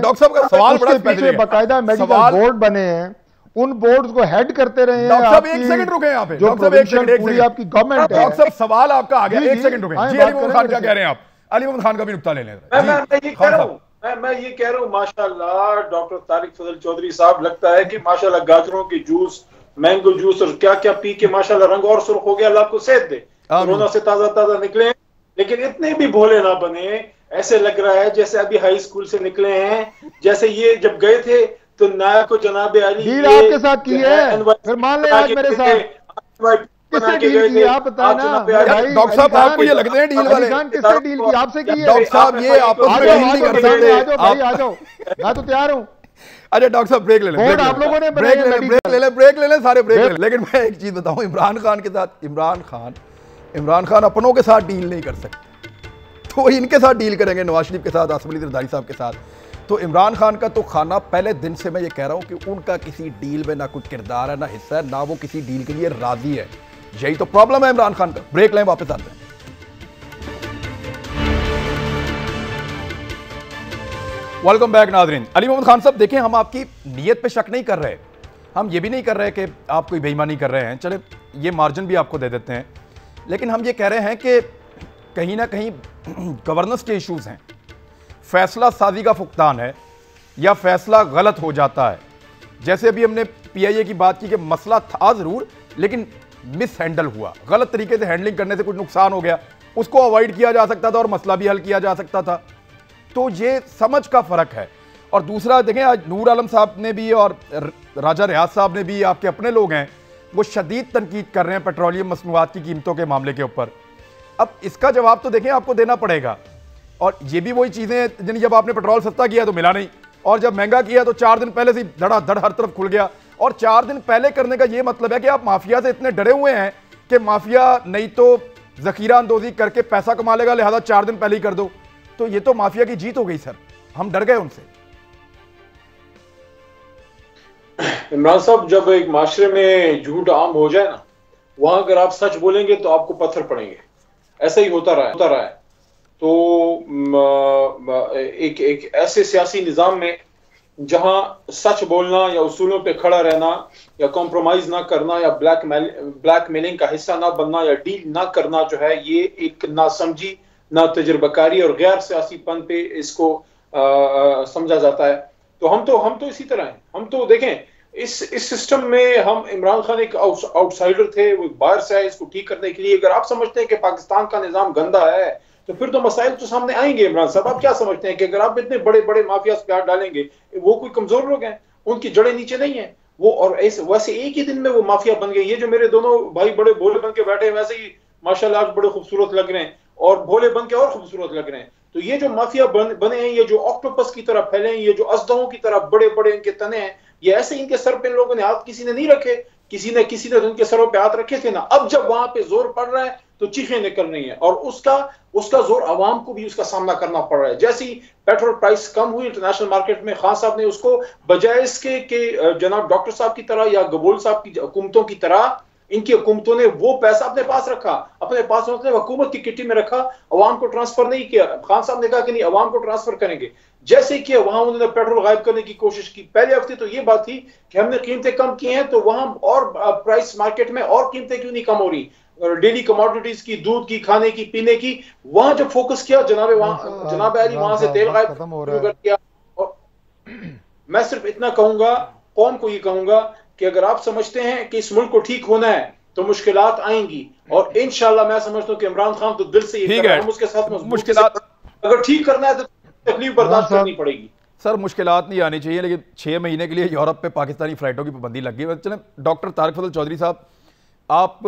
डॉक्टर साहब का सवाल बड़ा पीछे बाकायदा मेडिकल बोर्ड बने हैं, उन बोर्ड्स को हेड करते रहे हैं। डॉक्टर साहब एक सेकंड रुके यहाँ पे, जो पूरी आपकी गवर्नमेंट है। डॉक्टर साहब सवाल आपका आ गया, एक सेकंड रुके। जी अली मोहम्मद खान क्या कह रहे हैं आप? अली मोहम्मद खान का भी नुक्ता ले लें। मैं ये कह रहा हूँ माशाल्लाह डॉक्टर तारिक फजल चौधरी साहब, लगता है कि माशाल्लाह गाजरों की जूस, मैंगो जूस और क्या क्या पी के माशाल्लाह रंग और सुर्ख हो गया, अल्लाह आपको सेहत दे, कोरोना से ताजा ताजा निकले। लेकिन इतने भी भोले ना बने, ऐसे लग रहा है जैसे अभी हाई स्कूल से निकले हैं। जैसे ये जब गए थे तो नायक को जनाब अली डील आपके साथ की है, फिर मान लें आज मेरे साथ किससे डील की आप बताएं ना। डॉक्टर साहब आपको ये लगते हैं डील वाले? किससे डील की? आपसे की है डॉक्टर साहब, ये आपस में डील नहीं कर सकते। आ जाओ भाई, आ जाओ, मैं तो तैयार हूँ। अच्छा डॉक्टर साहब ब्रेक ले लें, आप लोगों ने ब्रेक ले लें सारे ब्रेक ले लें। लेकिन मैं एक चीज बताऊं, इमरान खान के साथ इमरान खान अपनों के साथ डील नहीं कर सकते, तो इनके साथ डील करेंगे, नवाज शरीफ के साथ, आसिफ अली जरदारी साहब के साथ। तो इमरान खान का तो खाना पहले दिन से मैं ये कह रहा हूं कि उनका किसी डील में ना कुछ किरदार है, ना हिस्सा है, ना वो किसी डील के लिए राजी है। यही तो प्रॉब्लम है इमरान खान का। ब्रेक लें, वापस आते हैं। वेलकम बैक नाज़रीन। अली मोहम्मद खान साहब, देखें हम आपकी नीयत पे शक नहीं कर रहे, हम ये भी नहीं कर रहे कि आप कोई बेईमानी कर रहे हैं, चले ये मार्जिन भी आपको दे देते हैं। लेकिन हम ये कह रहे हैं कि कहीं ना कहीं गवर्नेंस के इश्यूज हैं, फैसला साजी का फुकतान है या फैसला गलत हो जाता है। जैसे अभी हमने पीआईए की बात की कि मसला था ज़रूर लेकिन मिस हैंडल हुआ, गलत तरीके से हैंडलिंग करने से कुछ नुकसान हो गया, उसको अवॉइड किया जा सकता था और मसला भी हल किया जा सकता था। तो ये समझ का फ़र्क है। और दूसरा देखें, आज नूर आलम साहब ने भी और राजा रियाज साहब ने भी, आपके अपने लोग हैं, वो शदीद तनकीद कर रहे हैं पेट्रोलियम मसनूआत की कीमतों के मामले के ऊपर। अब इसका जवाब तो देखें आपको देना पड़ेगा। और ये भी वही चीज़ें जिन, जब आपने पेट्रोल सस्ता किया तो मिला नहीं, और जब महंगा किया तो 4 दिन पहले से धड़ाधड़ हर तरफ खुल गया। और 4 दिन पहले करने का ये मतलब है कि आप माफिया से इतने डरे हुए हैं कि माफिया नहीं तो जखीरा अंदोजी करके पैसा कमा लेगा, लिहाजा 4 दिन पहले ही कर दो। तो ये तो माफिया की जीत हो गई सर, हम डर गए उनसे। इमरान साहब, जब एक माशरे में झूठ आम हो जाए ना, वहां अगर आप सच बोलेंगे तो आपको पत्थर पड़ेंगे। ऐसा ही होता रहा है। तो एक ऐसे सियासी निजाम में जहां सच बोलना या उसूलों पे खड़ा रहना या कॉम्प्रोमाइज ना करना या ब्लैकमेलिंग का हिस्सा ना बनना या डील ना करना जो है, ये एक नासमझी, ना तजुर्बाकारी और गैर सियासीपन पे इसको समझा जाता है। तो हम तो इसी तरह हैं। हम तो देखें, इस सिस्टम में हम, इमरान खान एक आउटसाइडर थे, वो बाहर से आए इसको ठीक करने के लिए। अगर आप समझते हैं कि पाकिस्तान का निजाम गंदा है तो फिर तो मसाइल तो सामने आएंगे। इमरान साहब, आप क्या समझते हैं कि अगर आप इतने बड़े बड़े माफिया पे हाथ डालेंगे, वो कोई कमजोर लोग हैं, उनकी जड़ें नीचे नहीं है वो, और ऐसे वैसे एक ही दिन में वो माफिया बन गए। ये जो मेरे दोनों भाई बड़े भोले बन के बैठे हैं, वैसे ही माशाल्लाह आज बड़े खूबसूरत लग रहे हैं और भोले बन के और खूबसूरत लग रहे हैं। तो ये जो माफिया बने हैं, ये जो ऑक्टोपस की तरह फैले हैं, ये जो अजदहों की तरह बड़े बड़े इनके तने हैं, ये ऐसे इनके सर पे लोगों ने हाथ किसी ने नहीं रखे, किसी ने तो उनके सरों पे हाथ रखे थे ना। अब जब वहां पे जोर पड़ रहा है तो चीखें निकल रही हैं, और उसका जोर अवाम को भी उसका सामना करना पड़ रहा है। जैसी पेट्रोल प्राइस कम हुई इंटरनेशनल मार्केट में, खान साहब ने उसको बजाय इसके कि जनाब डॉक्टर साहब की तरह या गबोल साहब की हुकूमतों की तरह, इनकी हुकूमतों ने वो पैसा अपने पास रखा, अपने पास मतलब हुकूमत की किटी में रखा, अवाम को ट्रांसफर नहीं किया। खान साहब ने कहा कि नहीं, अवाम को ट्रांसफर करेंगे। जैसे किया वहां उन्होंने पेट्रोल गायब करने की कोशिश की। पहले हफ्ते तो ये बात थी कि हमने कीमतें कम की हैं, तो वहां और प्राइस मार्केट में और कीमतें क्यों नहीं कम हो रही, डेली कमोडिटीज की, दूध की, खाने की, पीने की। वहां जब फोकस किया जनाब अली, वहां से तेल गायब कर दिया। और मैं सिर्फ इतना कहूंगा, कौम को ये कहूंगा कि अगर आप समझते हैं कि इस मुल्क को ठीक होना है तो मुश्किलात आएंगी, और इंशाल्लाह मैं समझता हूं कि इमरान खान तो दिल से ये कर रहा है, हम उसके साथ मुश्किलात अगर ठीक करना है तो तकलीफ बर्दाश्त करनी पड़ेगी। सर मुश्किलात नहीं आनी चाहिए, लेकिन 6 महीने के लिए यूरोप पे पाकिस्तानी फ्लाइटों की पाबंदी लग गई। चलें डॉक्टर तारिक फजल चौधरी साहब, आप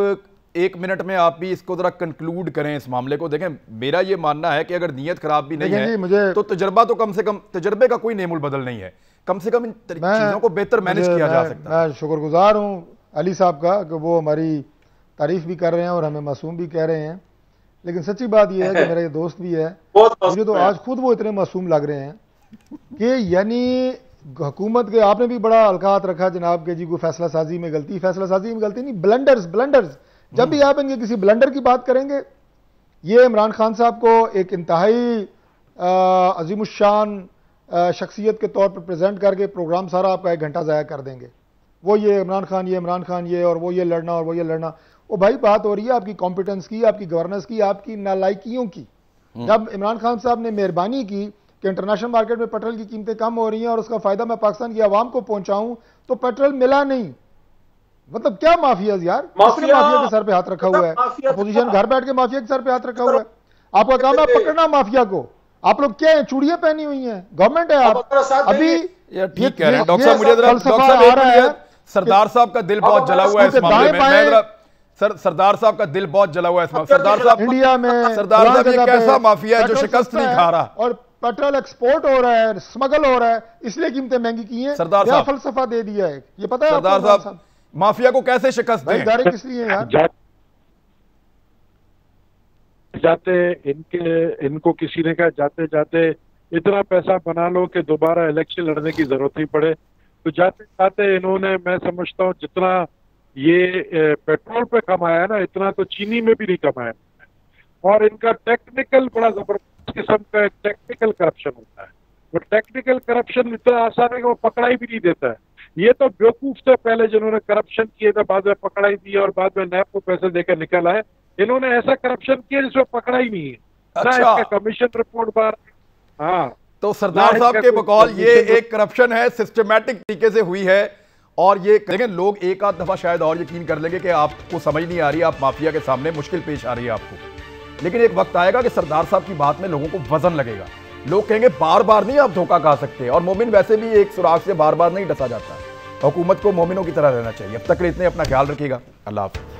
1 मिनट में आप भी इसको जरा कंक्लूड करें इस मामले को। देखें, मेरा ये मानना है कि अगर नीयत खराब भी नहीं है तो तजर्बा तो कम से कम, तजर्बे का कोई नेमुल बदल नहीं है, कम से कम इन चीज़ों को बेहतर मैनेज किया जा सकता है। मैं शुक्रगुजार हूँ अली साहब का कि वो हमारी तारीफ भी कर रहे हैं और हमें मासूम भी कह रहे हैं, लेकिन सच्ची बात यह है कि मेरा ये दोस्त भी है, मुझे तो आज खुद वो इतने मासूम लग रहे हैं कि यानी हुकूमत के, आपने भी बड़ा हल्का हाथ रखा जनाब के जी को फैसला साजी में गलती, फैसला साजी में गलती नहीं, ब्लंडर्स जब भी आप इनके किसी ब्लंडर की बात करेंगे, ये इमरान खान साहब को एक इंतहाई अजीमुशान शख्सियत के तौर पर प्रेजेंट करके प्रोग्राम सारा आपका 1 घंटा ज़ाया कर देंगे। वो ये इमरान खान ये और वो ये लड़ना और वो ये लड़ना। वो भाई बात हो रही है आपकी कॉम्पिटेंस की, आपकी गवर्नेंस की, आपकी नालायकियों की। जब इमरान खान साहब ने मेहरबानी की कि इंटरनेशनल मार्केट में पेट्रोल की कीमतें कम हो रही हैं और उसका फायदा मैं पाकिस्तान की आवाम को पहुंचाऊं, तो पेट्रोल मिला नहीं। मतलब क्या माफिया यार, माफिया के सर पे हाथ रखा हुआ है, अपोजिशन घर बैठ के माफिया के सर पे हाथ रखा हुआ है। आपका काम है पकड़ना माफिया को। आप लोग क्या है, चूड़ियां पहनी हुई हैं, गवर्नमेंट है आप अभी। ठीक कह रहे हैं डॉक्टर साहब, मुझे सरदार साहब का दिल बहुत जला हुआ है इस मामले में। सरदार साहब का दिल बहुत जला हुआ है इस मामले में। सरदार साहब इंडिया में, सरदार साहब ये कैसा माफिया है जो शिकस्त नहीं खा रहा, और पेट्रोल एक्सपोर्ट हो रहा है, स्मगल हो रहा है, इसलिए कीमतें महंगी की हैं। सरदार साहब फलसफा दे दिया है, ये पता है सरदार साहब माफिया को कैसे शिकस्त दें? किस लिए यार जाते इनको किसी ने कहा जाते जाते इतना पैसा बना लो कि दोबारा इलेक्शन लड़ने की जरूरत नहीं पड़े, तो जाते जाते इन्होंने, मैं समझता हूँ जितना ये पेट्रोल पे कमाया ना, इतना तो चीनी में भी नहीं कमाया। और इनका टेक्निकल बड़ा जबरदस्त किस्म का टेक्निकल करप्शन होता है। वो टेक्निकल करप्शन इतना आसान है कि वो पकड़ाई भी नहीं देता है। ये तो बेवकूफ से पहले जिन्होंने करप्शन किए थे, बाद में पकड़ाई दी और बाद में नैब को पैसे देकर निकल आए। इन्होंने ऐसा करप्शन किया जिसमें पकड़ाई नहीं है। अच्छा। ना इसका कमीशन रिपोर्ट बार। हाँ, तो सरदार साहब के बकौल ये एक करप्शन है, सिस्टमैटिक तरीके से हुई है। और ये लेकिन लोग एक आध दफा शायद और यकीन कर लेंगे कि आपको समझ नहीं आ रही, आप माफिया के सामने मुश्किल पेश आ रही है आपको। लेकिन एक वक्त आएगा कि सरदार साहब की बात में लोगों को वजन लगेगा। लोग कहेंगे बार बार नहीं आप धोखा खा सकते, और मोमिन वैसे भी एक सुराग से बार बार नहीं डसा जाता। हुकूमत को मोमिनों की तरह रहना चाहिए। अब तक के लिए इतने, अपना ख्याल रखिएगा। अल्लाह हाफ़िज़।